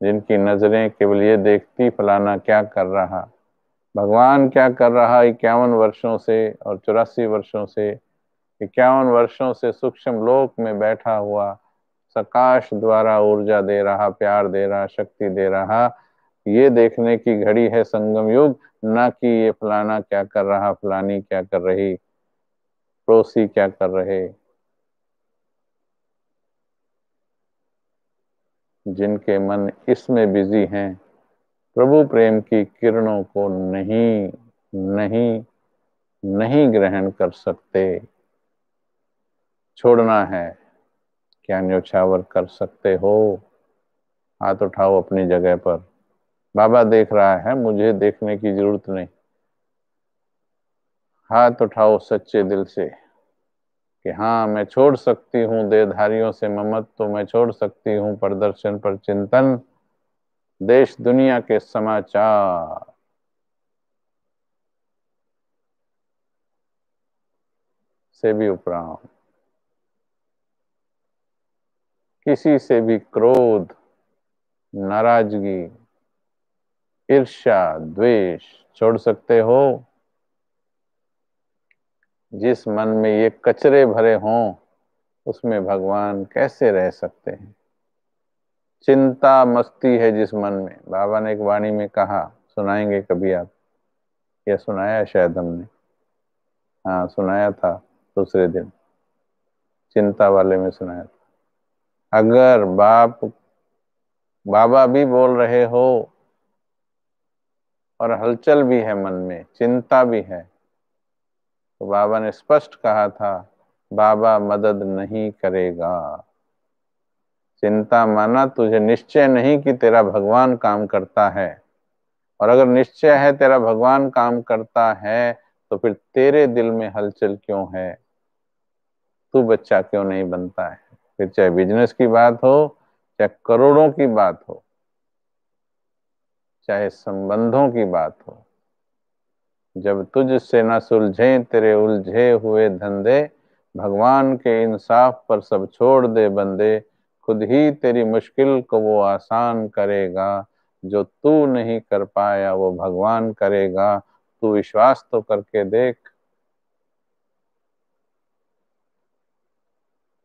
B: जिनकी नजरें केवल ये देखती फलाना क्या कर रहा, भगवान क्या कर रहा 51 वर्षों से और 84 वर्षों से, 51 वर्षों से सूक्ष्म लोक में बैठा हुआ, प्रकाश द्वारा ऊर्जा दे रहा, प्यार दे रहा, शक्ति दे रहा। ये देखने की घड़ी है संगम युग, ना कि ये फलाना क्या कर रहा, फलानी क्या कर रही, पड़ोसी क्या कर रहे। जिनके मन इसमें बिजी हैं, प्रभु प्रेम की किरणों को नहीं नहीं नहीं ग्रहण कर सकते। छोड़ना है, क्या न्योछावर कर सकते हो? हाथ उठाओ अपनी जगह पर। बाबा देख रहा है, मुझे देखने की जरूरत नहीं। हाथ उठाओ सच्चे दिल से कि हाँ, मैं छोड़ सकती हूँ देहधारियों से ममत्व, मैं छोड़ सकती हूँ प्रदर्शन पर चिंतन, देश दुनिया के समाचार से भी उपराम, किसी से भी क्रोध, नाराजगी, ईर्ष्या, द्वेष छोड़ सकते हो। जिस मन में ये कचरे भरे हों, उसमें भगवान कैसे रह सकते हैं? चिंता मस्ती है जिस मन में, बाबा ने एक वाणी में कहा, सुनाएंगे कभी आप, या सुनाया शायद हमने, हाँ सुनाया था दूसरे दिन, चिंता वाले में सुनाया था। अगर बाबा भी बोल रहे हो और हलचल भी है मन में, चिंता भी है, तो बाबा ने स्पष्ट कहा था, बाबा मदद नहीं करेगा। चिंता माना तुझे निश्चय नहीं कि तेरा भगवान काम करता है, और अगर निश्चय है तेरा भगवान काम करता है, तो फिर तेरे दिल में हलचल क्यों है? तू बच्चा क्यों नहीं बनता है? फिर चाहे बिजनेस की बात हो, चाहे करोड़ों की बात हो, चाहे संबंधों की बात हो, जब तुझसे न सुलझे तेरे उलझे हुए धंधे, भगवान के इंसाफ पर सब छोड़ दे बंदे, खुद ही तेरी मुश्किल को वो आसान करेगा, जो तू नहीं कर पाया वो भगवान करेगा, तू विश्वास तो करके देख।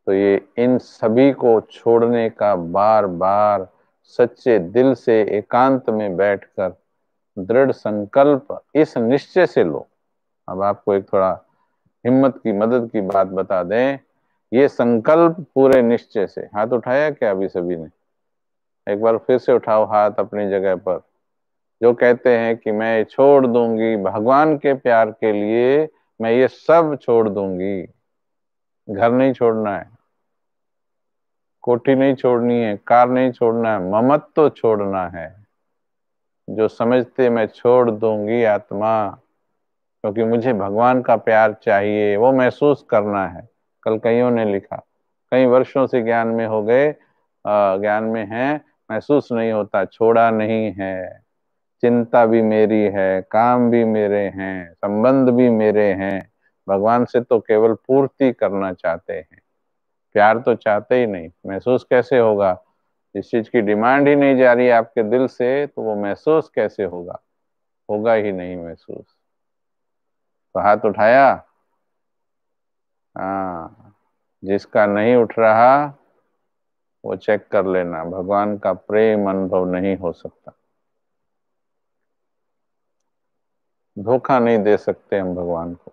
B: तो ये इन सभी को छोड़ने का बार बार सच्चे दिल से एकांत में बैठकर दृढ़ संकल्प इस निश्चय से लो। अब आपको एक थोड़ा हिम्मत की मदद की बात बता दें, ये संकल्प पूरे निश्चय से, हाथ उठाया क्या अभी सभी ने? एक बार फिर से उठाओ हाथ अपनी जगह पर। जो कहते हैं कि मैं छोड़ दूंगी भगवान के प्यार के लिए, मैं ये सब छोड़ दूंगी। घर नहीं छोड़ना है, कोठी नहीं छोड़नी है, कार नहीं छोड़ना है, ममत्व तो छोड़ना है। जो समझते मैं छोड़ दूंगी आत्मा, क्योंकि मुझे भगवान का प्यार चाहिए, वो महसूस करना है। कल कईयों ने लिखा, कई वर्षों से ज्ञान में हो गए, ज्ञान में हैं, महसूस नहीं होता, छोड़ा नहीं है। चिंता भी मेरी है, काम भी मेरे हैं, संबंध भी मेरे हैं, भगवान से तो केवल पूर्ति करना चाहते हैं, प्यार तो चाहते ही नहीं। महसूस कैसे होगा? जिस चीज की डिमांड ही नहीं जा रही है आपके दिल से, तो वो महसूस कैसे होगा? होगा ही नहीं महसूस। तो हाथ उठाया, हाँ, जिसका नहीं उठ रहा वो चेक कर लेना, भगवान का प्रेम अनुभव नहीं हो सकता। धोखा नहीं दे सकते हम भगवान को।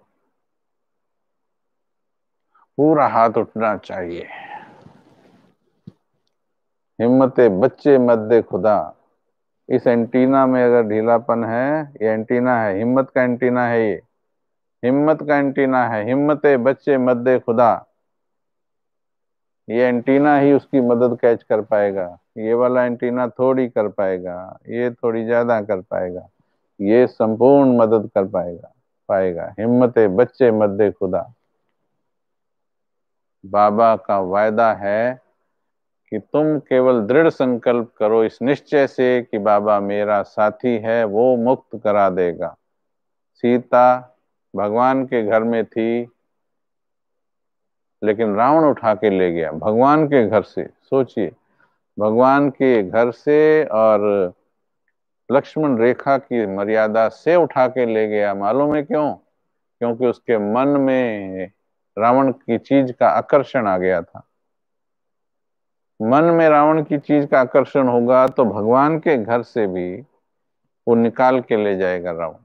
B: पूरा हाथ उठना चाहिए। हिम्मते बच्चे मद्दे खुदा, इस एंटीना में अगर ढीलापन है, ये एंटीना है, हिम्मत का एंटीना है, ये हिम्मत का एंटीना है। हिम्मते बच्चे मद्दे खुदा, ये एंटीना ही उसकी मदद कैच कर पाएगा। ये वाला एंटीना थोड़ी कर पाएगा, ये थोड़ी ज्यादा कर पाएगा, ये संपूर्ण मदद कर पाएगा पाएगा। हिम्मते बच्चे मद्दे खुदा, बाबा का वायदा है कि तुम केवल दृढ़ संकल्प करो इस निश्चय से कि बाबा मेरा साथी है, वो मुक्त करा देगा। सीता भगवान के घर में थी, लेकिन रावण उठा के ले गया भगवान के घर से। सोचिए, भगवान के घर से और लक्ष्मण रेखा की मर्यादा से उठा के ले गया। मालूम है क्यों? क्योंकि उसके मन में रावण की चीज का आकर्षण आ गया था। मन में रावण की चीज का आकर्षण होगा तो भगवान के घर से भी वो निकाल के ले जाएगा रावण।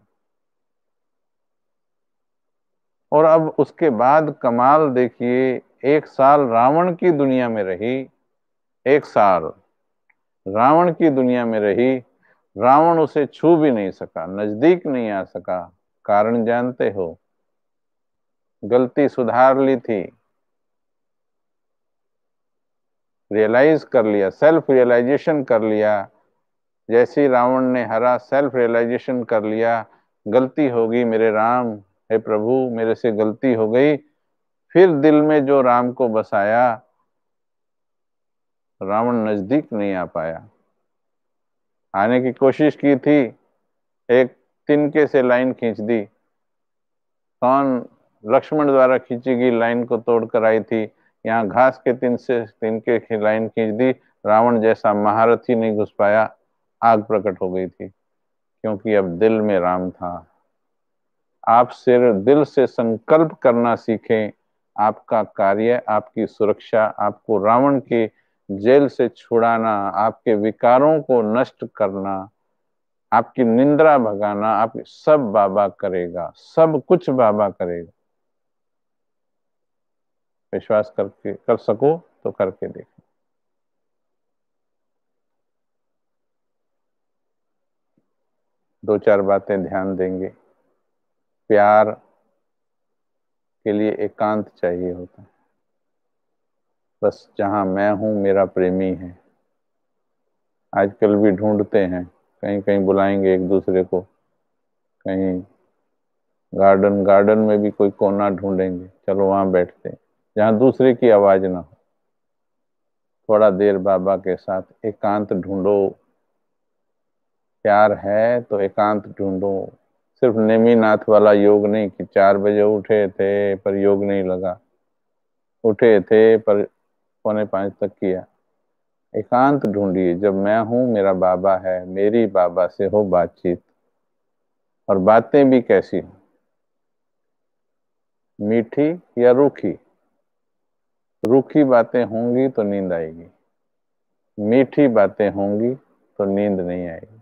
B: और अब उसके बाद कमाल देखिए, 1 साल रावण की दुनिया में रही, 1 साल रावण की दुनिया में रही, रावण उसे छू भी नहीं सका, नजदीक नहीं आ सका। कारण जानते हो? गलती सुधार ली थी, रियलाइज कर लिया, सेल्फ रियलाइजेशन कर लिया। जैसे ही रावण ने हरा, सेल्फ रियलाइजेशन कर लिया, गलती होगी मेरे राम, हे प्रभु मेरे से गलती हो गई। फिर दिल में जो राम को बसाया, रावण नजदीक नहीं आ पाया। आने की कोशिश की थी, एक तिनके से लाइन खींच दी। कौन? लक्ष्मण द्वारा खींची गई लाइन को तोड़कर आई थी। यहाँ घास के तिनके की लाइन खींच दी। रावण जैसा महारथी नहीं घुस पाया, आग प्रकट हो गई थी, क्योंकि अब दिल में राम था। आप सिर्फ दिल से संकल्प करना सीखें, आपका कार्य, आपकी सुरक्षा, आपको रावण के जेल से छुड़ाना, आपके विकारों को नष्ट करना, आपकी निंद्रा भगाना, आप सब बाबा करेगा, सब कुछ बाबा करेगा। विश्वास करके कर सको तो करके देखो। दो चार बातें ध्यान देंगे। प्यार के लिए एकांत चाहिए होता है। बस जहां मैं हूं मेरा प्रेमी है। आजकल भी ढूंढते हैं, कहीं कहीं बुलाएंगे एक दूसरे को, कहीं गार्डन गार्डन में भी कोई कोना ढूंढेंगे, चलो वहां बैठते हैं जहां दूसरे की आवाज ना हो। थोड़ा देर बाबा के साथ एकांत ढूंढो। प्यार है तो एकांत ढूंढो। सिर्फ नेमीनाथ वाला योग नहीं कि 4 बजे उठे थे पर योग नहीं लगा, उठे थे पर 4:45 तक किया। एकांत ढूंढिए। जब मैं हूं मेरा बाबा है, मेरी बाबा से हो बातचीत। और बातें भी कैसी हो, मीठी या रूखी? रूखी बातें होंगी तो नींद आएगी, मीठी बातें होंगी तो नींद नहीं आएगी।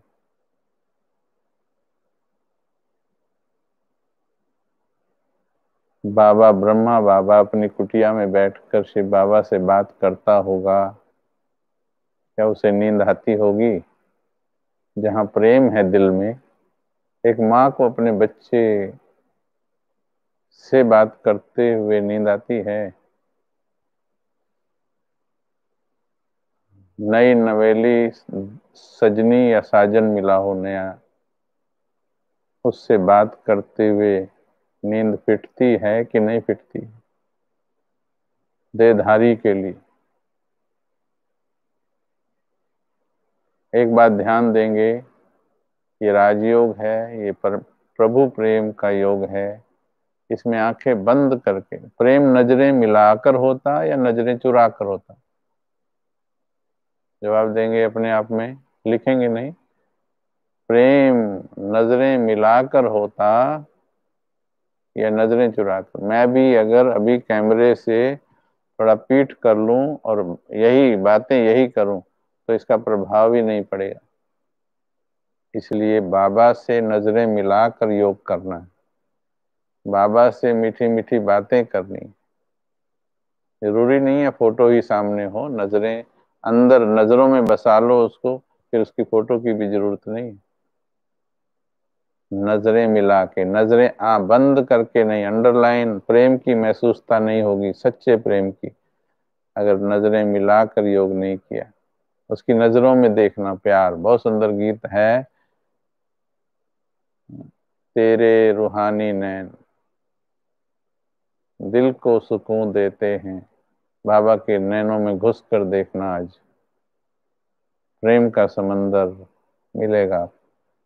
B: बाबा ब्रह्मा बाबा अपनी कुटिया में बैठकर शिव बाबा से बात करता होगा, क्या उसे नींद आती होगी? जहां प्रेम है दिल में, एक माँ को अपने बच्चे से बात करते हुए नींद आती है? नई नवेली सजनी या साजन मिला हो नया, उससे बात करते हुए नींद फिटती है कि नहीं फिटती? देहधारी के लिए एक बात ध्यान देंगे, ये राजयोग है, ये प्रभु प्रेम का योग है। इसमें आंखें बंद करके प्रेम नजरें मिलाकर होता या नजरें चुरा कर होता? जवाब देंगे अपने आप में, लिखेंगे नहीं। प्रेम नजरें मिलाकर होता या नजरें चुरा कर? मैं भी अगर अभी कैमरे से थोड़ा पीठ कर लूं और यही बातें यही करूं तो इसका प्रभाव ही नहीं पड़ेगा। इसलिए बाबा से नजरें मिलाकर योग करना है, बाबा से मीठी मीठी बातें करनी। जरूरी नहीं है फोटो ही सामने हो, नजरें अंदर, नजरों में बसा लो उसको, फिर उसकी फोटो की भी जरूरत नहीं। नजरें मिला के, नजरें बंद करके नहीं, अंडरलाइन प्रेम की महसूसता नहीं होगी, सच्चे प्रेम की, अगर नजरें मिलाकर योग नहीं किया। उसकी नजरों में देखना प्यार। बहुत सुंदर गीत है, तेरे रूहानी नैन दिल को सुकून देते हैं। बाबा के नैनों में घुस कर देखना, आज प्रेम का समंदर मिलेगा।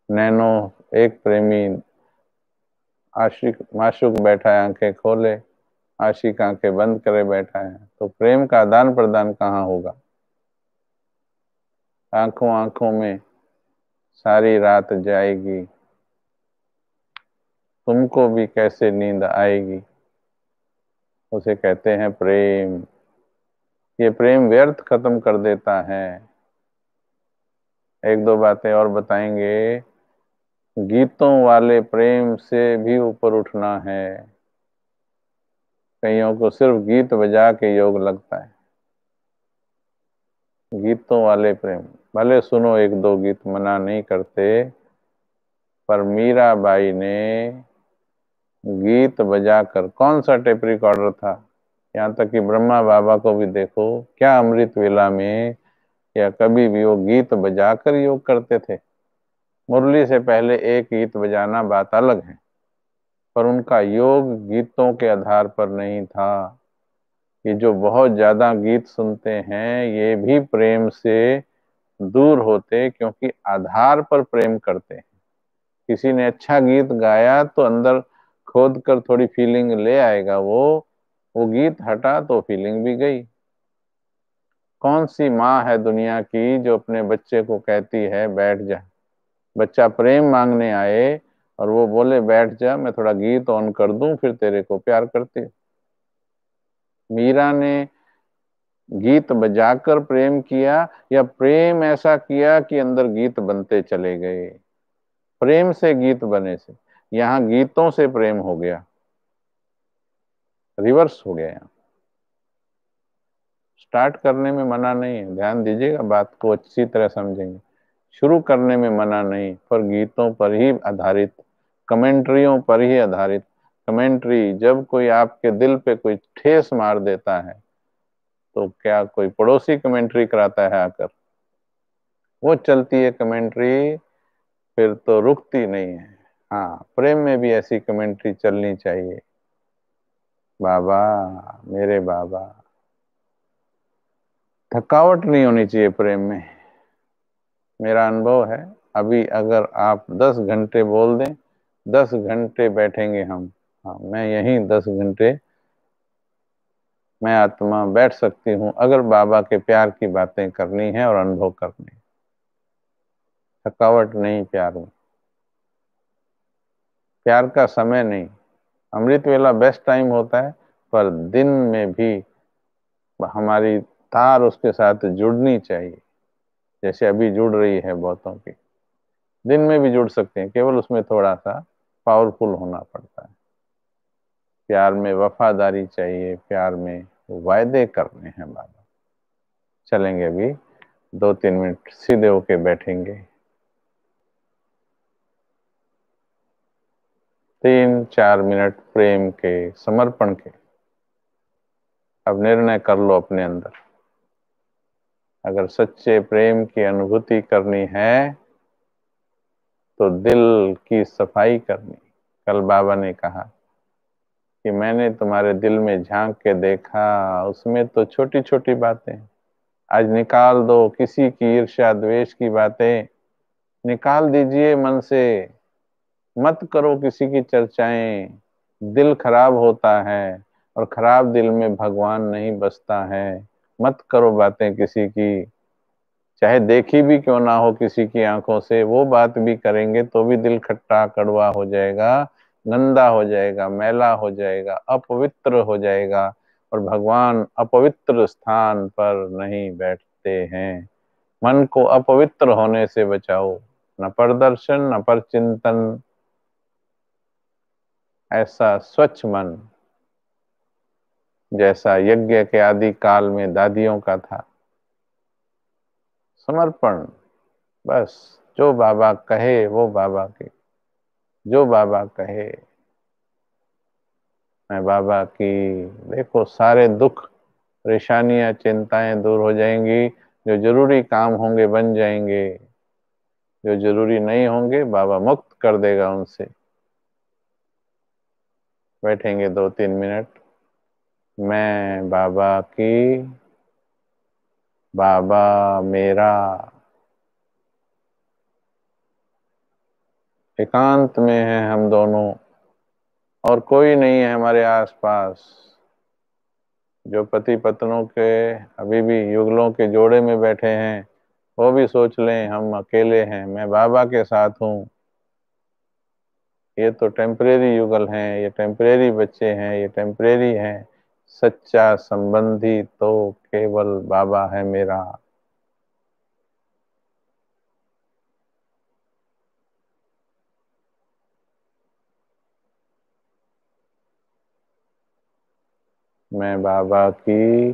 B: नैनो, एक प्रेमी आशिक माशूक बैठा है, आंखें खोले, आशिक आंखें बंद करे बैठा है, तो प्रेम का आदान प्रदान कहाँ होगा? आंखों आंखों में सारी रात जाएगी, तुमको भी कैसे नींद आएगी? उसे कहते हैं प्रेम। ये प्रेम व्यर्थ खत्म कर देता है। एक दो बातें और बताएंगे। गीतों वाले प्रेम से भी ऊपर उठना है। कईयों को सिर्फ गीत बजा के योग लगता है। गीतों वाले प्रेम भले सुनो एक दो गीत, मना नहीं करते, पर मीराबाई ने गीत बजाकर, कौन सा टेप रिकॉर्डर था, यहाँ तक कि ब्रह्मा बाबा को भी देखो, क्या अमृत वेला में या कभी भी वो गीत बजाकर योग करते थे। मुरली से पहले एक गीत बजाना बात अलग है, पर उनका योग गीतों के आधार पर नहीं था। ये जो बहुत ज्यादा गीत सुनते हैं ये भी प्रेम से दूर होते, क्योंकि आधार पर प्रेम करते हैं। किसी ने अच्छा गीत गाया तो अंदर खोद कर थोड़ी फीलिंग ले आएगा, वो गीत हटा तो फीलिंग भी गई। कौन सी माँ है दुनिया की जो अपने बच्चे को कहती है बैठ जा, बच्चा प्रेम मांगने आए और वो बोले बैठ जा, मैं थोड़ा गीत ऑन कर दूं फिर तेरे को प्यार करती हूँ। मीरा ने गीत बजाकर प्रेम किया या प्रेम ऐसा किया कि अंदर गीत बनते चले गए। प्रेम से गीत बने से, यहाँ गीतों से प्रेम हो गया, रिवर्स हो गया। यहाँ स्टार्ट करने में मना नहीं है, ध्यान दीजिएगा, बात को अच्छी तरह समझेंगे। शुरू करने में मना नहीं, पर गीतों पर ही आधारित, कमेंट्रियों पर ही आधारित। कमेंट्री जब कोई आपके दिल पे कोई ठेस मार देता है तो क्या कोई पड़ोसी कमेंट्री कराता है आकर, वो चलती है कमेंट्री, फिर तो रुकती नहीं है। हाँ, प्रेम में भी ऐसी कमेंट्री चलनी चाहिए। बाबा, मेरे बाबा, थकावट नहीं होनी चाहिए प्रेम में। मेरा अनुभव है, अभी अगर आप 10 घंटे बोल दें, 10 घंटे बैठेंगे हम। हाँ, मैं यहीं 10 घंटे, मैं आत्मा बैठ सकती हूँ अगर बाबा के प्यार की बातें करनी है और अनुभव करनी है। थकावट नहीं प्यार में, प्यार का समय नहीं। अमृत वेला बेस्ट टाइम होता है, पर दिन में भी हमारी तार उसके साथ जुड़नी चाहिए, जैसे अभी जुड़ रही है बहुतों की। दिन में भी जुड़ सकते हैं, केवल उसमें थोड़ा सा पावरफुल होना पड़ता है। प्यार में वफादारी चाहिए, प्यार में वायदे करने हैं बाबा। चलेंगे अभी 2-3 मिनट सीधे होके बैठेंगे, 3-4 मिनट प्रेम के, समर्पण के। अब निर्णय कर लो अपने अंदर, अगर सच्चे प्रेम की अनुभूति करनी है तो दिल की सफाई करनी। कल बाबा ने कहा कि मैंने तुम्हारे दिल में झांक के देखा, उसमें तो छोटी छोटी बातें। आज निकाल दो किसी की ईर्ष्या द्वेष की बातें, निकाल दीजिए मन से। मत करो किसी की चर्चाएं, दिल खराब होता है और खराब दिल में भगवान नहीं बसता है। मत करो बातें किसी की, चाहे देखी भी क्यों ना हो किसी की आंखों से, वो बात भी करेंगे तो भी दिल खट्टा कड़वा हो जाएगा, गंदा हो जाएगा, मैला हो जाएगा, अपवित्र हो जाएगा। और भगवान अपवित्र स्थान पर नहीं बैठते हैं। मन को अपवित्र होने से बचाओ, न परदर्शन न पर चिंतन, ऐसा स्वच्छ मन जैसा यज्ञ के आदि काल में दादियों का था। समर्पण, बस जो बाबा कहे वो बाबा के, जो बाबा कहे। मैं बाबा की, देखो सारे दुख परेशानियां चिंताएं दूर हो जाएंगी। जो जरूरी काम होंगे बन जाएंगे, जो जरूरी नहीं होंगे बाबा मुक्त कर देगा उनसे। बैठेंगे 2-3 मिनट। मैं बाबा की, बाबा मेरा। एकांत में है हम दोनों, और कोई नहीं है हमारे आसपास। जो पति पत्नों के अभी भी युगलों के जोड़े में बैठे हैं, वो भी सोच लें हम अकेले हैं, मैं बाबा के साथ हूँ। ये तो टेम्परेरी युगल हैं, ये टेम्परेरी बच्चे हैं, ये टेम्परेरी हैं। सच्चा संबंधी तो केवल बाबा है मेरा। मैं बाबा की,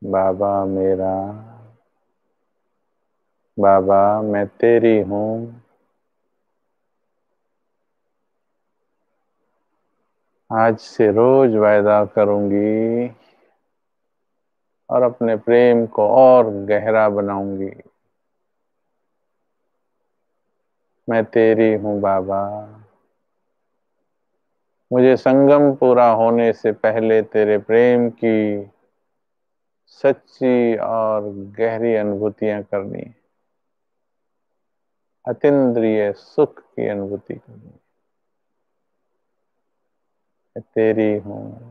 B: बाबा मेरा। बाबा मैं तेरी हूँ, आज से रोज वायदा करूंगी और अपने प्रेम को और गहरा बनाऊंगी। मैं तेरी हूँ बाबा। मुझे संगम पूरा होने से पहले तेरे प्रेम की सच्ची और गहरी अनुभूतियां करनी है। अतीन्द्रिय सुख की अनुभूति करनी है। मैं तेरी हूँ।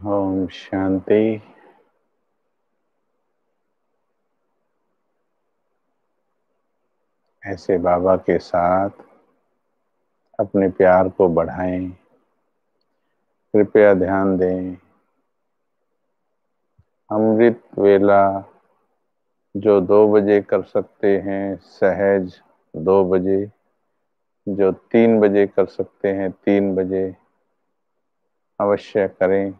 B: ओम शांति। ऐसे बाबा के साथ अपने प्यार को बढ़ाएं। कृपया ध्यान दें, अमृत वेला जो 2 बजे कर सकते हैं सहज 2 बजे, जो 3 बजे कर सकते हैं 3 बजे अवश्य करें।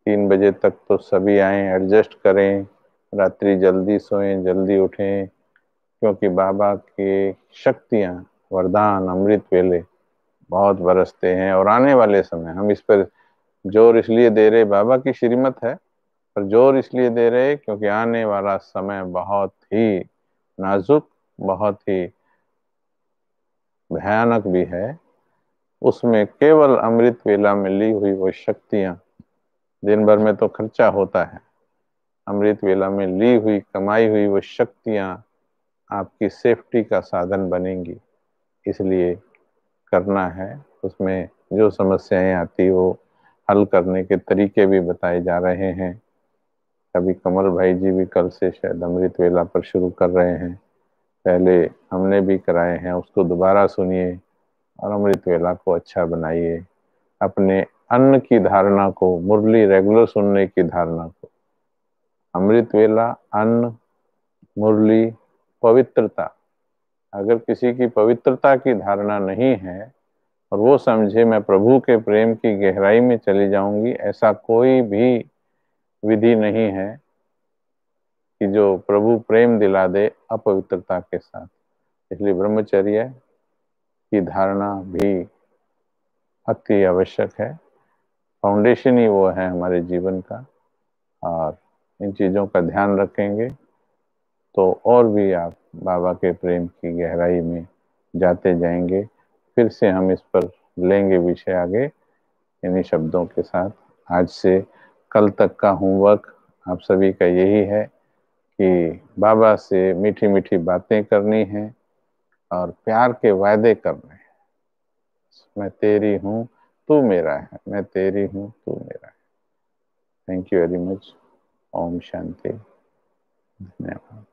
B: 3 बजे तक तो सभी आए, एडजस्ट करें। रात्रि जल्दी सोएं, जल्दी उठें, क्योंकि बाबा की शक्तियाँ, वरदान, अमृत वेले बहुत बरसते हैं। और आने वाले समय हम इस पर जोर इसलिए दे रहे, बाबा की श्रीमत है, पर जोर इसलिए दे रहे क्योंकि आने वाला समय बहुत ही नाजुक, बहुत ही भयानक भी है। उसमें केवल अमृत वेला में ली हुई वो शक्तियां, दिन भर में तो खर्चा होता है, अमृत वेला में ली हुई कमाई हुई वो शक्तियां आपकी सेफ्टी का साधन बनेंगी। इसलिए करना है। उसमें जो समस्याएं आती वो हल करने के तरीके भी बताए जा रहे हैं। अभी कमल भाई जी भी कल से शायद अमृत वेला पर शुरू कर रहे हैं। पहले हमने भी कराए हैं, उसको दोबारा सुनिए और अमृत वेला को अच्छा बनाइए। अपने अन्न की धारणा को, मुरली रेगुलर सुनने की धारणा को, अमृत वेला, अन्न, मुरली, पवित्रता। अगर किसी की पवित्रता की धारणा नहीं है और वो समझे मैं प्रभु के प्रेम की गहराई में चली जाऊंगी, ऐसा कोई भी विधि नहीं है कि जो प्रभु प्रेम दिला दे अपवित्रता के साथ। इसलिए ब्रह्मचर्य की धारणा भी अति आवश्यक है। फाउंडेशन ही वो है हमारे जीवन का। और इन चीज़ों का ध्यान रखेंगे तो और भी आप बाबा के प्रेम की गहराई में जाते जाएंगे। फिर से हम इस पर लेंगे विषय आगे इन्हीं शब्दों के साथ। आज से कल तक का होमवर्क आप सभी का यही है कि बाबा से मीठी मीठी बातें करनी है और प्यार के वायदे करने हैं। मैं तेरी हूँ, तू मेरा है। मैं तेरी हूँ, तू मेरा है। Thank you very much. ओम शांति। धन्यवाद।